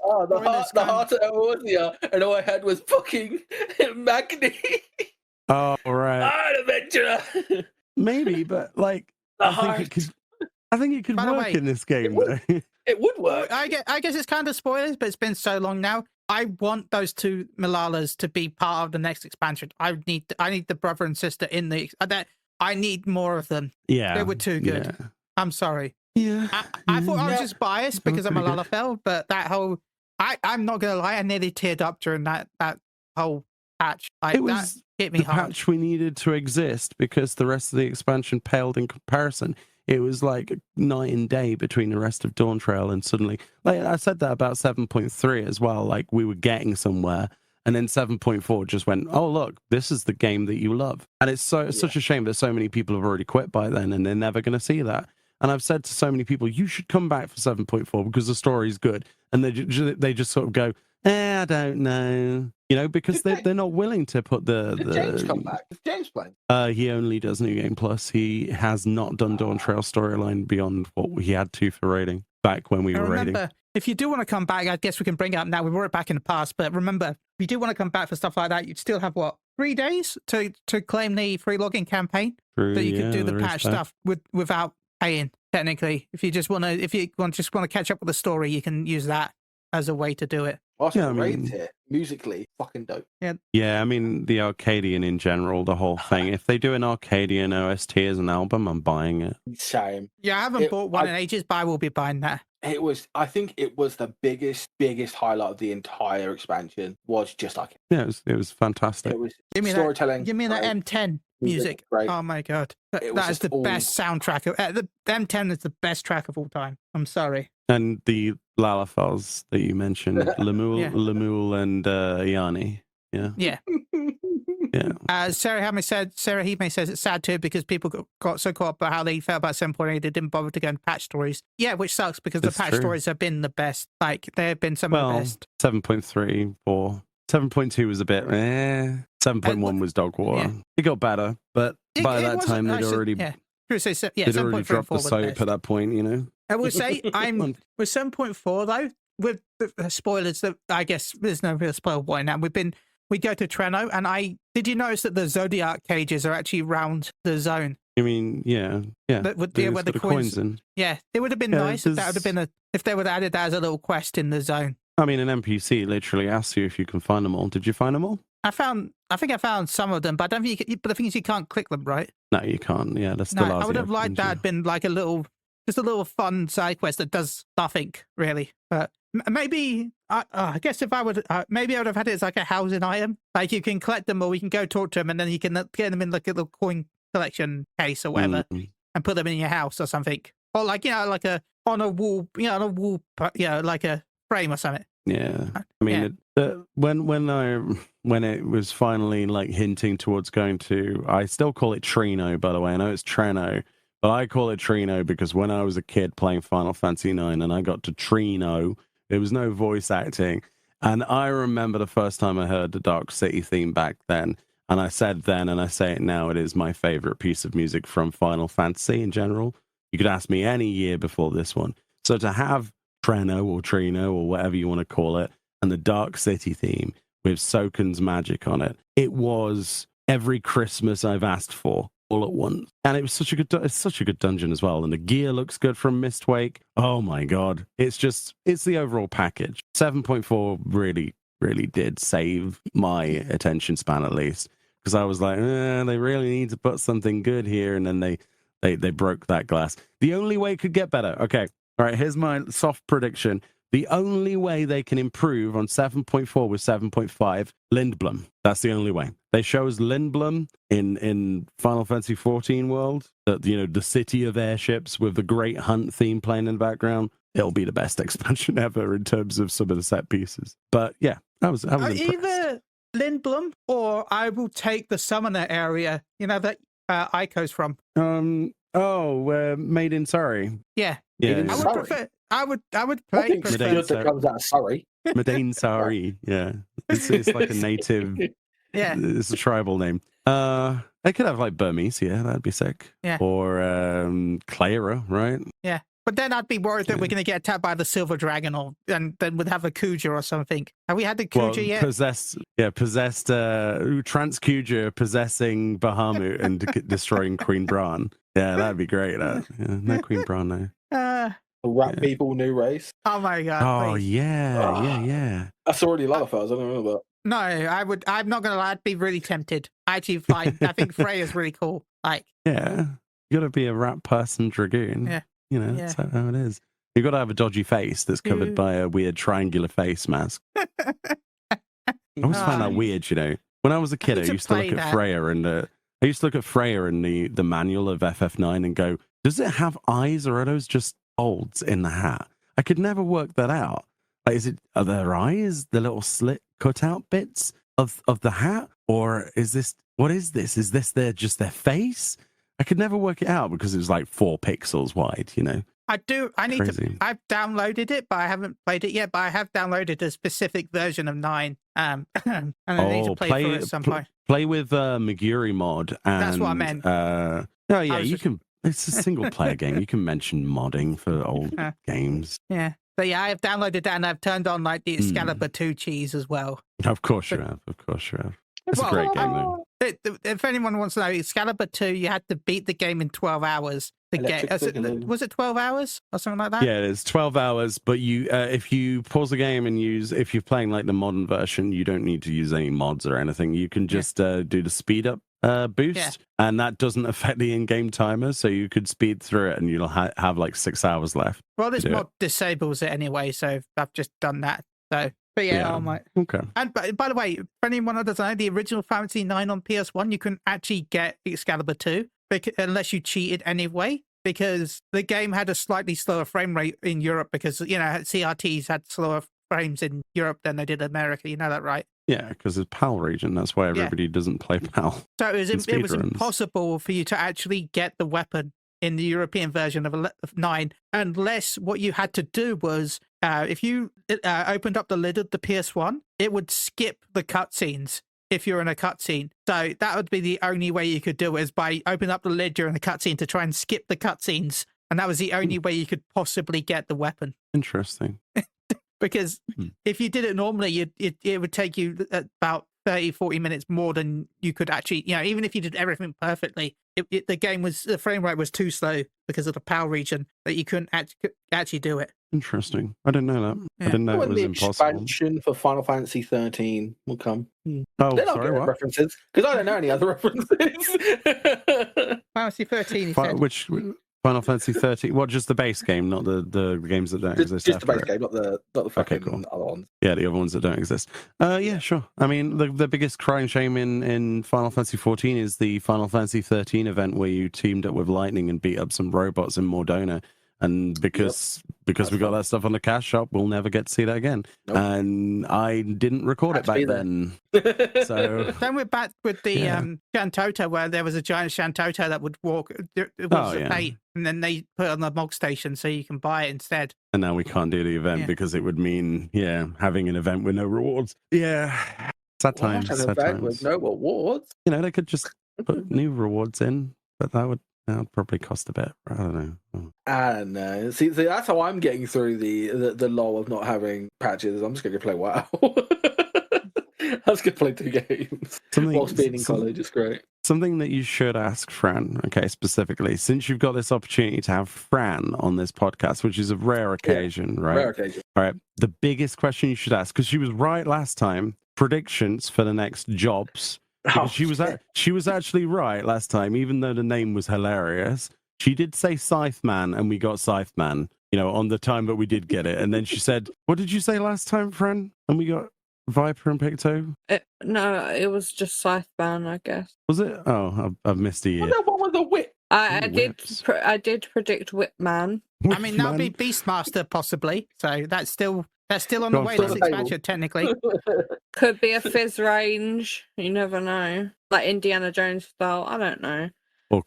the heart of Eorzea, and all I had was fucking Magni. Oh, right. Adventurer. Maybe, but I think it could work in this game, though. It would work. I guess it's kind of spoilers, but it's been so long now. I want those two Malalas to be part of the next expansion. I need the brother and sister in the that. I need more of them. Yeah, they were too good. Yeah. I'm sorry. Yeah, I thought I was just biased because I'm a Lalafell, but that whole I'm not gonna lie, I nearly teared up during that whole patch. It was that hit me hard. Patch we needed to exist because the rest of the expansion paled in comparison. It was like night and day between the rest of Dawn Trail, and suddenly, I said that about 7.3 as well. Like, we were getting somewhere, and then 7.4 just went, oh, look, this is the game that you love. And it's such a shame that so many people have already quit by then, and they're never going to see that. And I've said to so many people, you should come back for 7.4 because the story's good. And they just sort of go, I don't know. Because they're not willing to put the James come back? Is James playing? He only does New Game Plus. He has not done Dawn Trail storyline beyond what he had to for raiding back when we were raiding. If you do want to come back, I guess we can bring it up now. We brought it back in the past, but remember, if you do want to come back for stuff like that, you'd still have 3 days to claim the free login campaign. True, That you yeah, could do the there is patch that. stuff without paying. Technically, if you just want to catch up with the story, you can use that as a way to do it. Also, Yeah, the I raids mean- here, musically, fucking dope. Yeah, I mean, the Arcadian in general, the whole thing. If they do an Arcadian OST as an album, I'm buying it. Shame. Yeah, I haven't bought one in ages, but I will be buying that. I think it was the biggest highlight of the entire expansion was just like Yeah, it was fantastic. it was Give me storytelling. Give me that great, M10 music. great. Oh my god, It was that is just the all- best soundtrack. The M10 is the best track of all time. I'm sorry. And the Lalafels that you mentioned, Lemuel, Yeah. Lemuel and Iani. Yeah. Yeah. Yeah. Sarah Hime says it's sad too because people got so caught up about how they felt about 7.8 they didn't bother to go into patch stories. Yeah, which sucks because It's the patch true. stories have been the best. Like they have been some of the Well, best. 7.3 or 7.2 was a bit 7.1 was dog water. Yeah. It got better, but by It that wasn't- time I they'd should- already yeah. Should say, yeah, they'd already 7.3 dropped the was soap best. at that point, you know. I will say I'm with 7.4 though. With the spoilers, that I guess there's no real spoil point now. We go to Treno, and did you notice that the Zodiac cages are actually round the zone? I mean, yeah. That would be It's where the got coins. in. Yeah, it would have been Yeah, nice if that would have been if they would have added that as a little quest in the zone. I mean, an NPC literally asks you if you can find them all. Did you find them all? I think I found some of them, but I don't think. But the thing is, you can't click them, right? No, you can't. Yeah, that's No, still I would have liked that that. had been like just a little fun side quest that does nothing really. But maybe I guess if I would, maybe I would have had it as like a housing item. Like you can collect them, or we can go talk to them, and then you can get them in like a little coin collection case or whatever, and put them in your house or something, or like like on a wall, like a frame or something. Yeah, I mean, when it was finally like hinting towards going to, I still call it Trino, by the way. I know it's Treno, but I call it Trino because when I was a kid playing Final Fantasy IX and I got to Trino, there was no voice acting, and I remember the first time I heard the Dark City theme back then, and I said then, and I say it now, it is my favorite piece of music from Final Fantasy in general. You could ask me any year before this one. So to have Treno or Trino or whatever you want to call it, and the Dark City theme with Soken's magic on it, it was every Christmas I've asked for all at once. And it was such a good dungeon as well. And the gear looks good from Mistwake. Oh my god. It's the overall package. 7.4 really, really did save my attention span, at least. Because I was like, they really need to put something good here. And then they broke that glass. The only way it could get better. Okay. All right, here's my soft prediction. The only way they can improve on 7.4 with 7.5, Lindblom. That's the only way. They show us Lindblom in Final Fantasy 14 world, the city of airships with the Great Hunt theme playing in the background. It'll be the best expansion ever in terms of some of the set pieces. But yeah, I was impressed. Either Lindblom or I will take the summoner area, that Ico's from. Made in Surrey. Yeah. Yeah, I would prefer. I would I play. think it's good that comes out of Surrey. Madain Sari, yeah. It's like a native. Yeah. It's a tribal name. They could have like Burmese, that'd be sick. Yeah. Or Clara, right? Yeah. But then I'd be worried that we're going to get attacked by the Silver Dragon, and then we'd have a Kuja or something. Have we had the Kuja yet? Possessed Trans Kuja possessing Bahamut and destroying Queen Bran. Yeah, that'd be great. No Queen Bran, no. Rat people, new race. Oh my god! Oh please. yeah. That's already Lalafels. I don't remember that. No, I'm not gonna lie. I'd be really tempted. I actually find I think Freya's really cool. Like, yeah, you got to be a rat person dragoon. Yeah. That's how it is. You got to have a dodgy face that's covered by a weird triangular face mask. I always find that weird. When I was a kid, I used to look at Freya and the manual of FF9 and go, does it have eyes or are those just folds in the hat? I could never work that out. Like, are there eyes, the little slit cutout bits of the hat, or what is this? Is this just their face? I could never work it out because it was like 4 pixels wide. I've downloaded it, but I haven't played it yet. But I have downloaded a specific version of 9. And I need to play through it at some point. Play with Meguri mod. And, that's what I meant. You can. It's a single player game. You can mention modding for old games. Yeah. But yeah, I have downloaded that and I've turned on like the Excalibur 2 cheese as well. Of course you have. It's a great game, though. If anyone wants to know, Excalibur 2, you had to beat the game in 12 hours to get. Was it 12 hours or something like that? Yeah, it's 12 hours. But you, if you pause the game and if you're playing like the modern version, you don't need to use any mods or anything. You can just do the speed up boost, and that doesn't affect the in-game timer. So you could speed through it, and you'll have like 6 hours left. Well, this mod disables it anyway, so I've just done that. So. But yeah, okay. And by the way, for anyone that doesn't know, the original Fantasy IX on PS1, you couldn't actually get Excalibur 2 unless you cheated anyway, because the game had a slightly slower frame rate in Europe because, CRTs had slower frames in Europe than they did in America. You know that, right? Yeah, because it's PAL region. That's why everybody doesn't play PAL. So it was impossible for you to actually get the weapon in the European version of 9, unless what you had to do was, if you opened up the lid of the PS1, it would skip the cutscenes if you're in a cutscene. So that would be the only way you could do it, is by opening up the lid during the cutscene to try and skip the cutscenes. And that was the only way you could possibly get the weapon. Interesting. Because if you did it normally, it would take you about 30, 40 minutes more than you could actually, even if you did everything perfectly, the frame rate was too slow because of the PAL region that you couldn't actually do it. Interesting. I didn't know that. Yeah. I didn't know it was impossible. Expansion for Final Fantasy 13 will come. Oh, sorry, what? References, because I don't know any other references. Fantasy 13, he said. Which Final Fantasy 13? What, just the base game, not the games that don't exist? Just the base game, not the fucking other ones. Yeah, the other ones that don't exist. Yeah, sure. I mean, the biggest crying shame in Final Fantasy 14 is the Final Fantasy 13 event where you teamed up with Lightning and beat up some robots in Mordona. And because we got that stuff on the cash shop, we'll never get to see that again. Nope. And I didn't record it back then. So then we're back with the Shantota, where there was a giant Shantota that would walk. It was a bait, and then they put it on the Mog Station so you can buy it instead. And now we can't do the event because it would mean having an event with no rewards. Yeah, sad times. An event with no rewards. They could just put new rewards in, but that would probably cost a bit. I don't know. See, that's how I'm getting through the lull of not having patches. I'm just going to play WoW. I was going to play 2 games whilst being in college. It's great. Something that you should ask Fran, specifically, since you've got this opportunity to have Fran on this podcast, which is a rare occasion, right? Rare occasion. All right. The biggest question you should ask, because she was right last time, predictions for the next jobs. She was actually right last time, even though the name was hilarious. She did say Scytheman, and we got Scytheman, on the time, but we did get it. And then she said, what did you say last time, friend? And we got Viper and Picto? No, it was just Scytheman, I guess. Was it? Oh, I've missed a year. What was the whip? I did predict Whipman. I mean, that'll be Beastmaster, possibly. So that's still on the way. That's expansion, technically. Could be a fizz range. You never know. Like Indiana Jones style. I don't know. What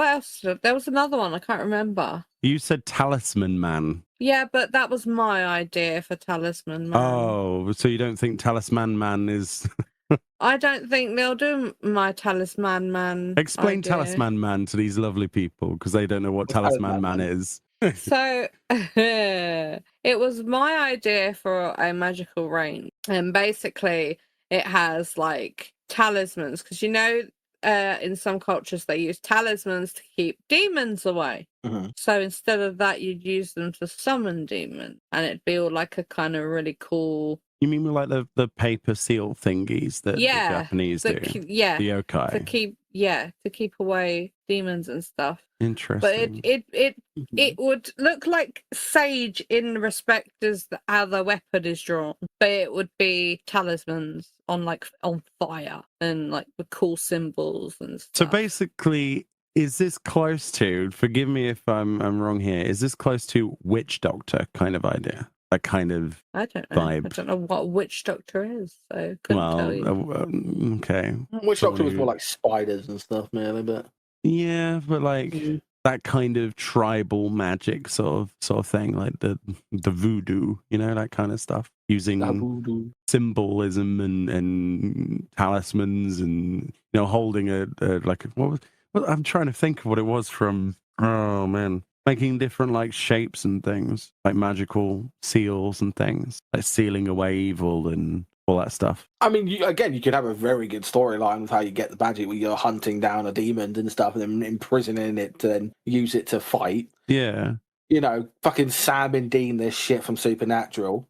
else? There was another one. I can't remember. You said Talisman Man. Yeah, but that was my idea for Talisman Man. Oh, so you don't think Talisman Man is... I don't think they'll do my Talisman Man. Explain idea. Talisman Man to these lovely people, because they don't know what Talisman Man is. So it was my idea for a magical range, and basically it has like talismans, because in some cultures they use talismans to keep demons away. So instead of that, you'd use them to summon demons, and it'd be all like a kind of really cool. You mean like the paper seal thingies that the Japanese do? Yeah, the yokai. To keep away demons and stuff. Interesting. But it would look like Sage in respect as how the weapon is drawn, but it would be talismans on fire and like with cool symbols and stuff. So basically, is this close to? Forgive me if I'm wrong here. Is this close to Witch Doctor kind of idea? That kind of I don't know. vibe. I don't know what Witch Doctor is, so couldn't tell you. Okay. Witch Doctor was more like spiders and stuff, really, but yeah, but like that kind of tribal magic sort of thing, like the voodoo, that kind of stuff, using symbolism and talismans, and holding a I'm trying to think of what it was from. Oh man. Making different like shapes and things, like magical seals and things, like sealing away evil and all that stuff. I mean, you could have a very good storyline with how you get the magic, where you're hunting down a demon and stuff, and then imprisoning it to then use it to fight. Yeah. You know, fucking Sam and Dean this shit from Supernatural.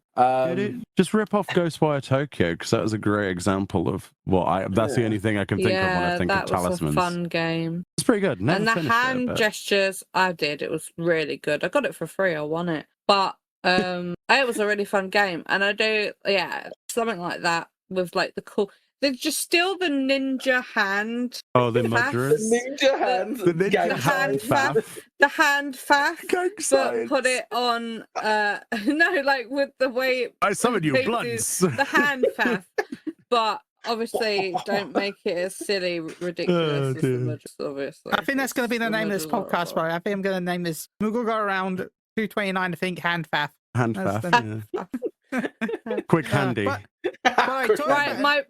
Just rip off Ghostwire Tokyo, because that was a great example of that's the only thing I can think of when I think of Talismans. That was a fun game. It's pretty good. Never and the finished hand gestures I did, it was really good. I got it for free, I won it. But it was a really fun game. And I do, something like that with like the cool... There's just still the ninja hand. Oh, the murderers. The ninja hand. The hand faff. The hand faff. But put it on. No, like with the way. I summoned you, pages, Bloods. The hand faff. But obviously, don't make it as silly, ridiculous as the murderers, obviously. I think that's going to be the name of this podcast, bro. I think I'm going to name this Moogle Got Around 229, I think, hand faff. Hand faff, Quick handy. Right,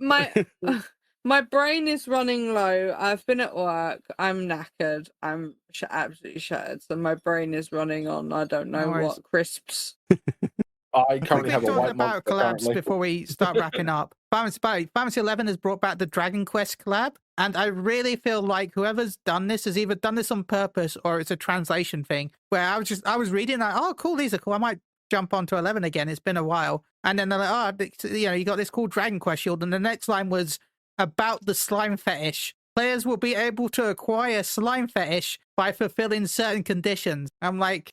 my brain is running low. I've been at work. I'm knackered. I'm absolutely shattered. So my brain is running on I don't know what crisps. I currently have a white about collabs before we start wrapping up. Fantasy 11 has brought back the Dragon Quest collab, and I really feel like whoever's done this has either done this on purpose or it's a translation thing. Where I was reading like, oh cool, these are cool. I might jump onto 11 again. It's been a while. And then they're like, oh, you got this cool Dragon Quest shield. And the next line was about the slime fetish. Players will be able to acquire slime fetish by fulfilling certain conditions. I'm like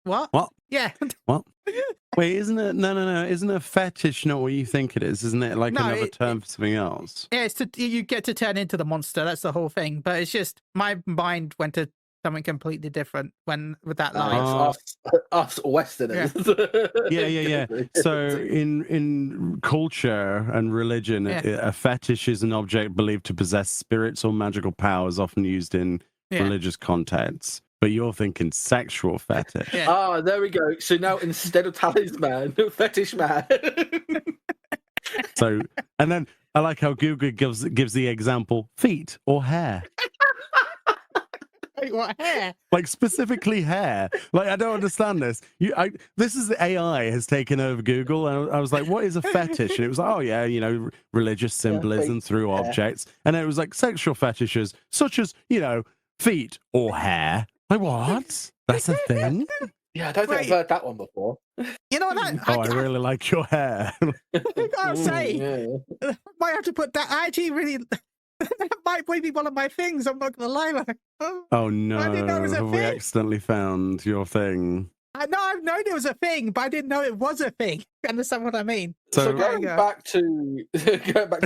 what? What? Yeah. What? Wait, isn't it? No. Isn't a fetish not what you think it is? Isn't it like another term for something else? Yeah, you get to turn into the monster. That's the whole thing. But it's just my mind went to something completely different with that line. Us Westerners. Yeah. So in culture and religion, a fetish is an object believed to possess spirits or magical powers, often used in religious contexts. But you're thinking sexual fetish. Yeah. Ah, there we go. So now instead of talisman, fetish man. So, and then I like how Google gives the example feet or hair. What hair? Like specifically hair. Like I don't understand this. This is the AI has taken over Google, and I was like, "What is a fetish?" And it was like, "Oh yeah, religious symbolism through objects." And it was like sexual fetishes, such as feet or hair. Like what? That's a thing. Yeah, I don't think I've heard that one before. You know that? I really like your hair. I gotta say, might have to put that. I actually really. That might be one of my things. I'm not gonna lie. Oh no! I didn't know it was a Have thing. we accidentally found your thing? I know I've known it was a thing, but I didn't know it was a thing. You understand what I mean? So going back to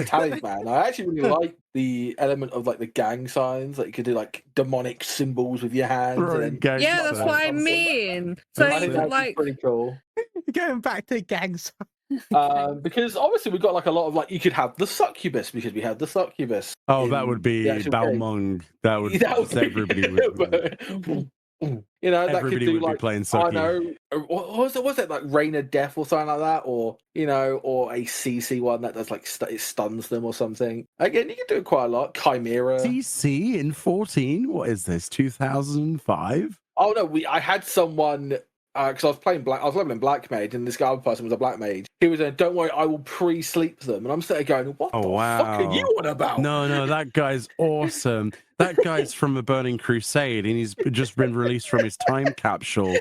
talisman, I actually really like the element of like the gang signs. Like you could do like demonic symbols with your hands. Yeah, that's what I mean. So I think that's pretty cool. Going back to gang signs. Because obviously we've got like a lot of like you could have the succubus because we have the succubus. Oh, that would be Balmung. That would everybody would. That everybody could do would like be playing sucky. I know. Was it like Rain of Death or something like that, or or a CC one that does like it stuns them or something. Again, you can do it quite a lot. Chimera CC in 14. What is this? 2005? Oh no, I had someone. Because I was leveling Black Mage, and this other person was a Black Mage. He was saying, "Don't worry, I will pre-sleep them." And I'm sitting there going, "What the fuck are you on about?" No, that guy's awesome. That guy's from a Burning Crusade, and he's just been released from his time capsule.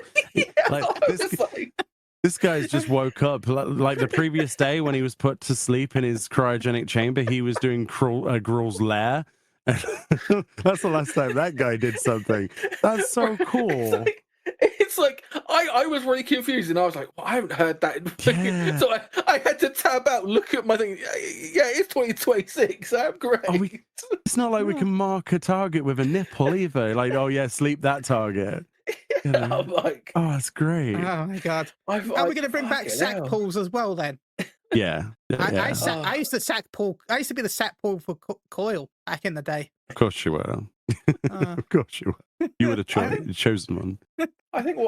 This guy's just woke up. Like the previous day when he was put to sleep in his cryogenic chamber, he was doing Gruul's lair. That's the last time that guy did something. That's so cool. It's like I was really confused, and I was like, well, I haven't heard that. Yeah. So I had to tab out, look at my thing. Yeah, it's 2026. I'm great. It's not like we can mark a target with a nipple either. Like, oh yeah, sleep that target. I'm like, oh, that's great. Oh my god. Are we going to bring back sack pulls as well then? Yeah. I used to sack pull. I used to be the sack pull for Coil back in the day. Of course you were. Of course you were. You would have chosen one. I think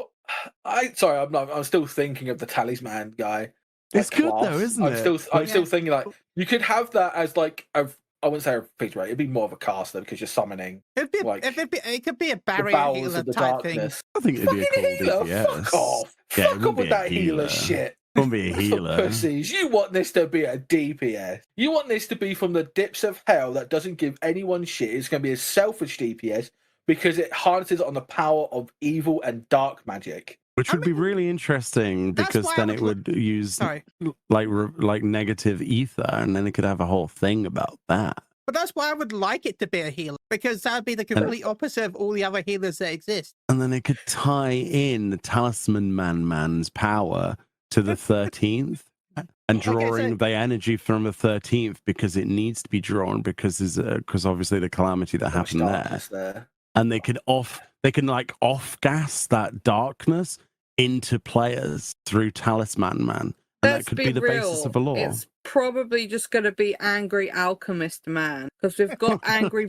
I'm still thinking of the talisman guy. It's good though, isn't it? I'm still thinking like you could have that as like I wouldn't say a feature, right? It'd be more of a caster because you're summoning. It could be a barrier healer type thing. I think it'd be a cool healer. DPS. Fuck off. Yeah, Fuck off with that healer shit. Won't be a healer. Pussies, you want this to be a DPS. You want this to be from the depths of hell that doesn't give anyone shit. It's going to be a selfish DPS because it harnesses on the power of evil and dark magic. Which would be really interesting because then it would use like negative ether, and then it could have a whole thing about that. But that's why I would like it to be a healer, because that would be the complete opposite of all the other healers that exist. And then it could tie in the Talisman man's power to the 13th and drawing the energy from the 13th because it needs to be drawn because obviously the calamity that happened there. And they can off gas that darkness into players through Talisman Man. And that could be the basis of a law. It's probably just going to be angry alchemist man, because we've got angry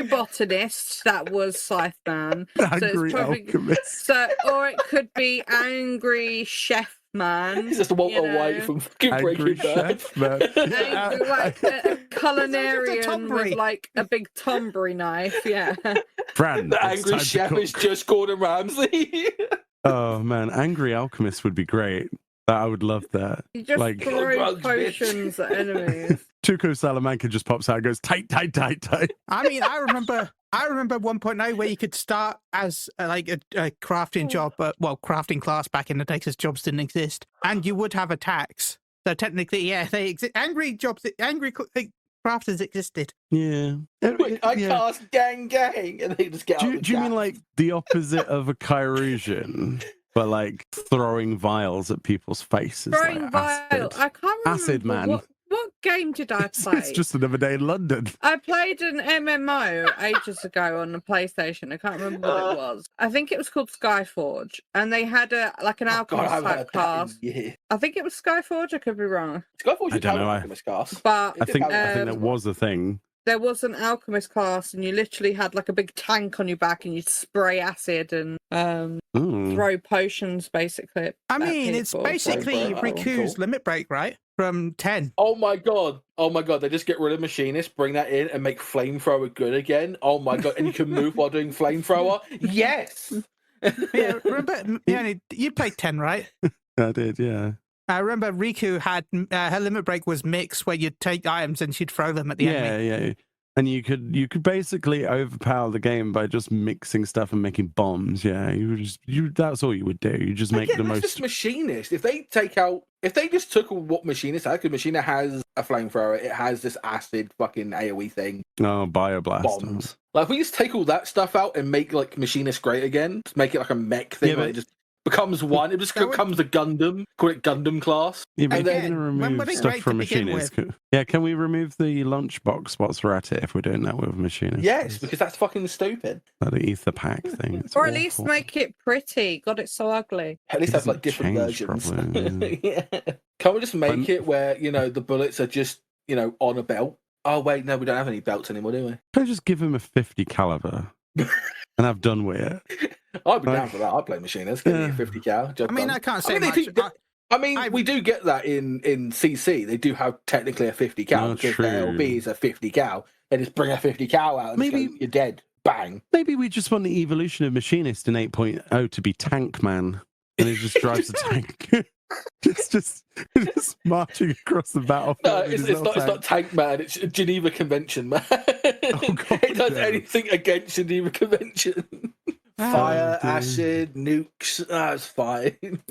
botanist that was Scythe Man. Angry alchemist. Or it could be angry chef man. It's just Walter White from Breaking Bad. Angry, like a culinarian with like a big Tonbury knife. Yeah. Fran, the angry chef is just Gordon Ramsay. Oh man, angry alchemist would be great. I would love that. You just like, throw potions at enemies. Tuco Salamanca just pops out and goes, tight. I mean, I remember 1.0 where you could start as like a crafting job, crafting class back in the day because jobs didn't exist. And you would have attacks. So technically, yeah, they exist. Angry crafters existed. Yeah. I cast gang, and they just get out. Do you mean like the opposite of a Chirurgian? But like throwing vials at people's faces. Throwing vials. I can't remember. Acid Man. What game did I play? It's just another day in London. I played an MMO ages ago on the PlayStation. I can't remember what it was. I think it was called Skyforge, and they had an alchemist type class. I think it was Skyforge. I could be wrong. Skyforge. I don't know. Alchemist class. But I think that was a thing. There was an alchemist class, and you literally had like a big tank on your back, and you'd spray acid and throw potions, basically. I mean, it's basically Riku's Limit Break, right? From 10. Oh my god! They just get rid of machinist, bring that in, and make flamethrower good again. Oh my god! And you can move while doing flamethrower. Yes. Yeah, remember? You played 10, right? I did, yeah. I remember Riku had her limit break was mixed, where you'd take items and she'd throw them at the enemy. Yeah. And you could basically overpower the game by just mixing stuff and making bombs. Yeah, that's all you would do. You just make the most. Just machinist. If they just took what machinist had, because machinist has a flamethrower, it has this acid fucking AOE thing. Oh, bioblast bombs. Like if we just take all that stuff out and make like machinist great again, just make it like a mech thing. It just becomes one. It just becomes a Gundam. Call it Gundam class. Yeah, but they're going to remove stuff from machinist. Yeah, can we remove the lunchbox whilst we're at it if we're doing that with machinist? Yes, because that's fucking stupid. Like the ether pack thing. Or at least make it pretty. God, it's so ugly. At least have like different versions. Probably, yeah. Can't we just make it where, the bullets are just, on a belt? Oh, wait, no, we don't have any belts anymore, do we? Can I just give him a 50 caliber and have done with it? I'd be down for that. I'd play machinist. Give me a 50 cal. I mean, I can't say much. We do get that in CC. They do have technically a 50 cal because their LB is a 50 cal. They just bring a 50 cal out and maybe you're dead. Bang. Maybe we just want the evolution of machinist in 8.0 to be Tank Man, and he just drives a tank. just marching across the battlefield. No, it's not Tank Man. It's Geneva Convention Man. Oh, God, it does anything against Geneva Convention. Fire, acid, nukes. It's fine.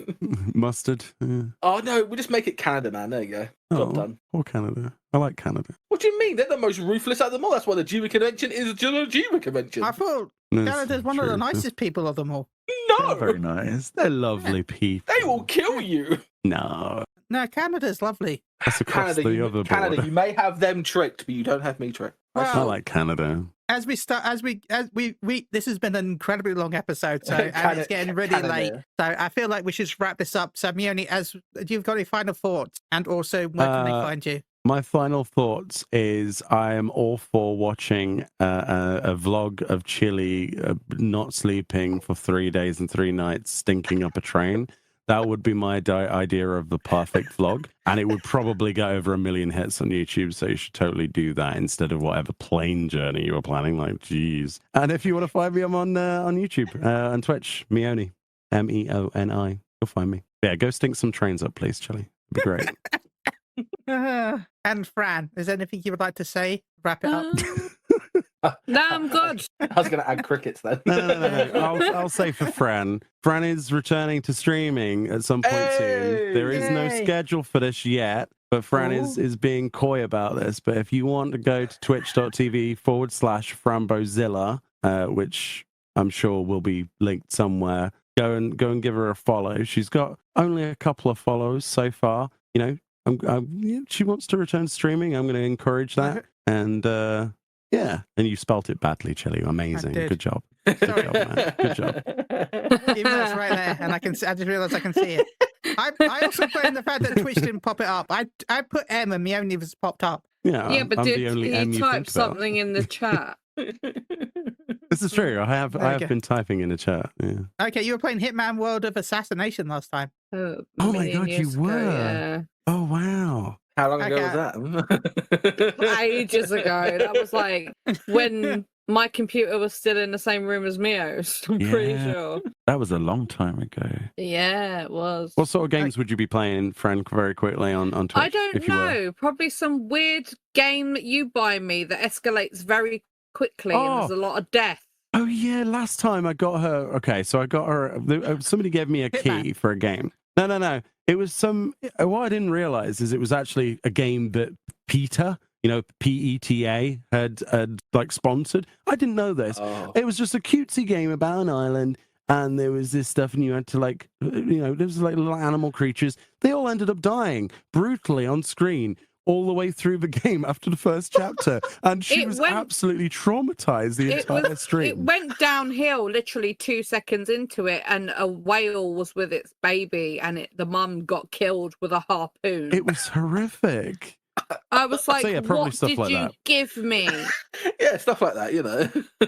Mustard. Yeah. Oh no, we just make it Canada, Man. There you go. Job done. Or Canada. I like Canada. What do you mean? They're the most ruthless out of them all. That's why the Geneva Convention is the Geneva Convention. I thought Canada's one of the nicest people of them all. No, they're very nice. They're lovely people. They will kill you. No, Canada's lovely. That's across the other border. Canada, you may have them tricked, but you don't have me tricked. I like Canada. As we this has been an incredibly long episode, so and it's getting really late. So I feel like we should wrap this up. So Mione, you've got any final thoughts, and also where can they find you? My final thoughts is I am all for watching a vlog of Chile not sleeping for 3 days and 3 nights, stinking up a train. That would be my idea of the perfect vlog. And it would probably get over 1 million hits on YouTube. So you should totally do that instead of whatever plane journey you were planning. Like, geez. And if you want to find me, I'm on YouTube and Twitch, Mione, Meoni. You'll find me. Yeah, go stink some trains up, please, Chili. It'd be great. And Fran, is there anything you would like to say? Wrap it up. No, I'm good. I was going to add crickets then. No. I'll say for Fran. Fran is returning to streaming at some point soon. There is no schedule for this yet, but Fran is being coy about this. But if you want to go to twitch.tv/Frambozilla, which I'm sure will be linked somewhere, go and give her a follow. She's got only a couple of follows so far. You know, she wants to return streaming. I'm going to encourage that. And yeah, and you spelt it badly, Chili. Amazing. Good job. Good job, man. Good job. Even though it's right there, and I just realised I can see it. I also put in the fact that Twitch didn't pop it up. I put M and me only was popped up. Yeah, but I'm did the only you M you type think about. something in the chat? This is true. I have been typing in the chat. Yeah. Okay, you were playing Hitman World of Assassination last time. Oh my God, you were. Yeah. Oh wow. How long ago was that? Ages ago. That was like when my computer was still in the same room as Mio's. I'm pretty sure. That was a long time ago. Yeah, it was. What sort of games would you be playing, Frank, very quickly on Twitch? I don't know. Probably some weird game that you buy me that escalates very quickly and there's a lot of death. Oh yeah, last time I got her. Okay, so I got her. Somebody gave me a key for a game. No. It was what I didn't realize is it was actually a game that PETA, PETA had like sponsored. I didn't know this. It was just a cutesy game about an island, and there was this stuff, and you had to there was like little animal creatures. They all ended up dying brutally on screen all the way through the game after the first chapter, and she was absolutely traumatized the entire stream. It went downhill literally 2 seconds into it, and a whale was with its baby, and the mum got killed with a harpoon. It was horrific. I was like, what did like you give me? Yeah, stuff like that,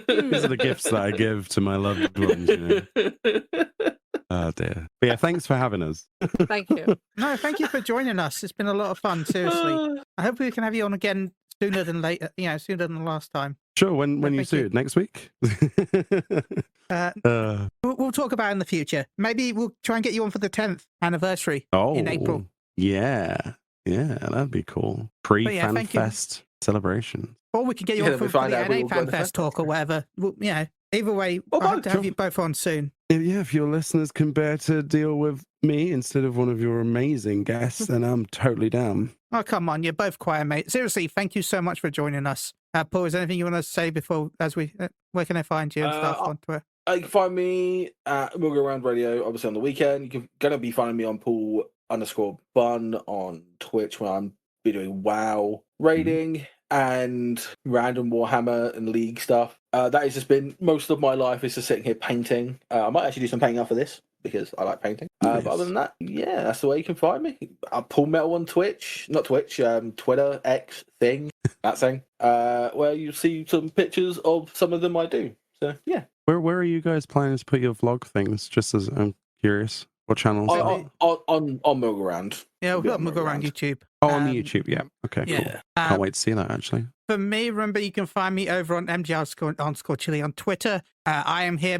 These are the gifts that I give to my loved ones, Oh dear. But yeah, thanks for having us. Thank you. No, thank you for joining us. It's been a lot of fun, seriously. I hope we can have you on again sooner than later, sooner than the last time. Sure, when you suit, next week. We'll talk about it in the future. Maybe we'll try and get you on for the 10th anniversary in April. Yeah, that'd be cool. Pre-Fan Fest celebration. Or we could get you on for the NA Fan Fest talk or whatever. Either way, I'll have to have you both on soon. Yeah, if your listeners can bear to deal with me instead of one of your amazing guests, then I'm totally down. Oh, come on. You're both quiet, mate. Seriously, thank you so much for joining us. Paul, is there anything you want to say before, where can I find you and stuff on Twitter? You can find me at Moogle Around Radio, obviously on the weekend. You're going to be finding me on Paul_Bun on Twitch when I'm be doing WoW raiding and random Warhammer and League stuff. That has just been most of my life is just sitting here painting. I might actually do some painting after this because I like painting. Nice. But other than that, yeah, that's the way you can find me. I pull metal on Twitch, not Twitch, Twitter, X thing, that thing, where you see some pictures of some of them I do. So yeah. Where are you guys planning to put your vlog things? Just as I'm curious. What channels? On Moogle Around. Yeah, we've got Moogle Around YouTube. Oh, on the YouTube, yeah. Okay, yeah. Cool. Can't wait to see that, actually. For me, remember, you can find me over on MGR_Chili on Twitter. I am here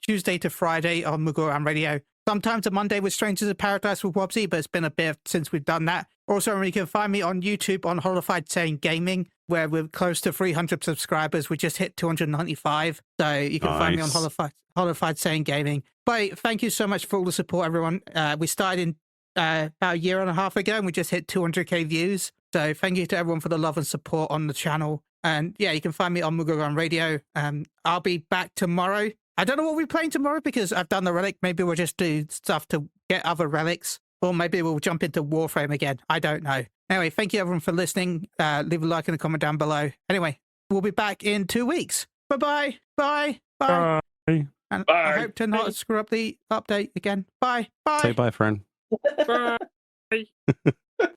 Tuesday to Friday on Moogle Around Radio. Sometimes a Monday with Strangers of Paradise with Wobbsy, but it's been a bit since we've done that. Also, you can find me on YouTube on Holified Saying Gaming, where we're close to 300 subscribers. We just hit 295. So you can find me on Holified Saying Gaming. But thank you so much for all the support, everyone. We started about a year and a half ago, and we just hit 200k views. So thank you to everyone for the love and support on the channel. And yeah, you can find me on Moogle Around Radio. I'll be back tomorrow. I don't know what we're playing tomorrow because I've done the relic. Maybe we'll just do stuff to get other relics, or maybe we'll jump into Warframe again. I don't know. Anyway, thank you everyone for listening. Leave a like and a comment down below. Anyway, we'll be back in 2 weeks. Bye-bye. Bye. Bye. Bye. And bye. I hope to not screw up the update again. Bye. Bye. Say bye, friend. Bye.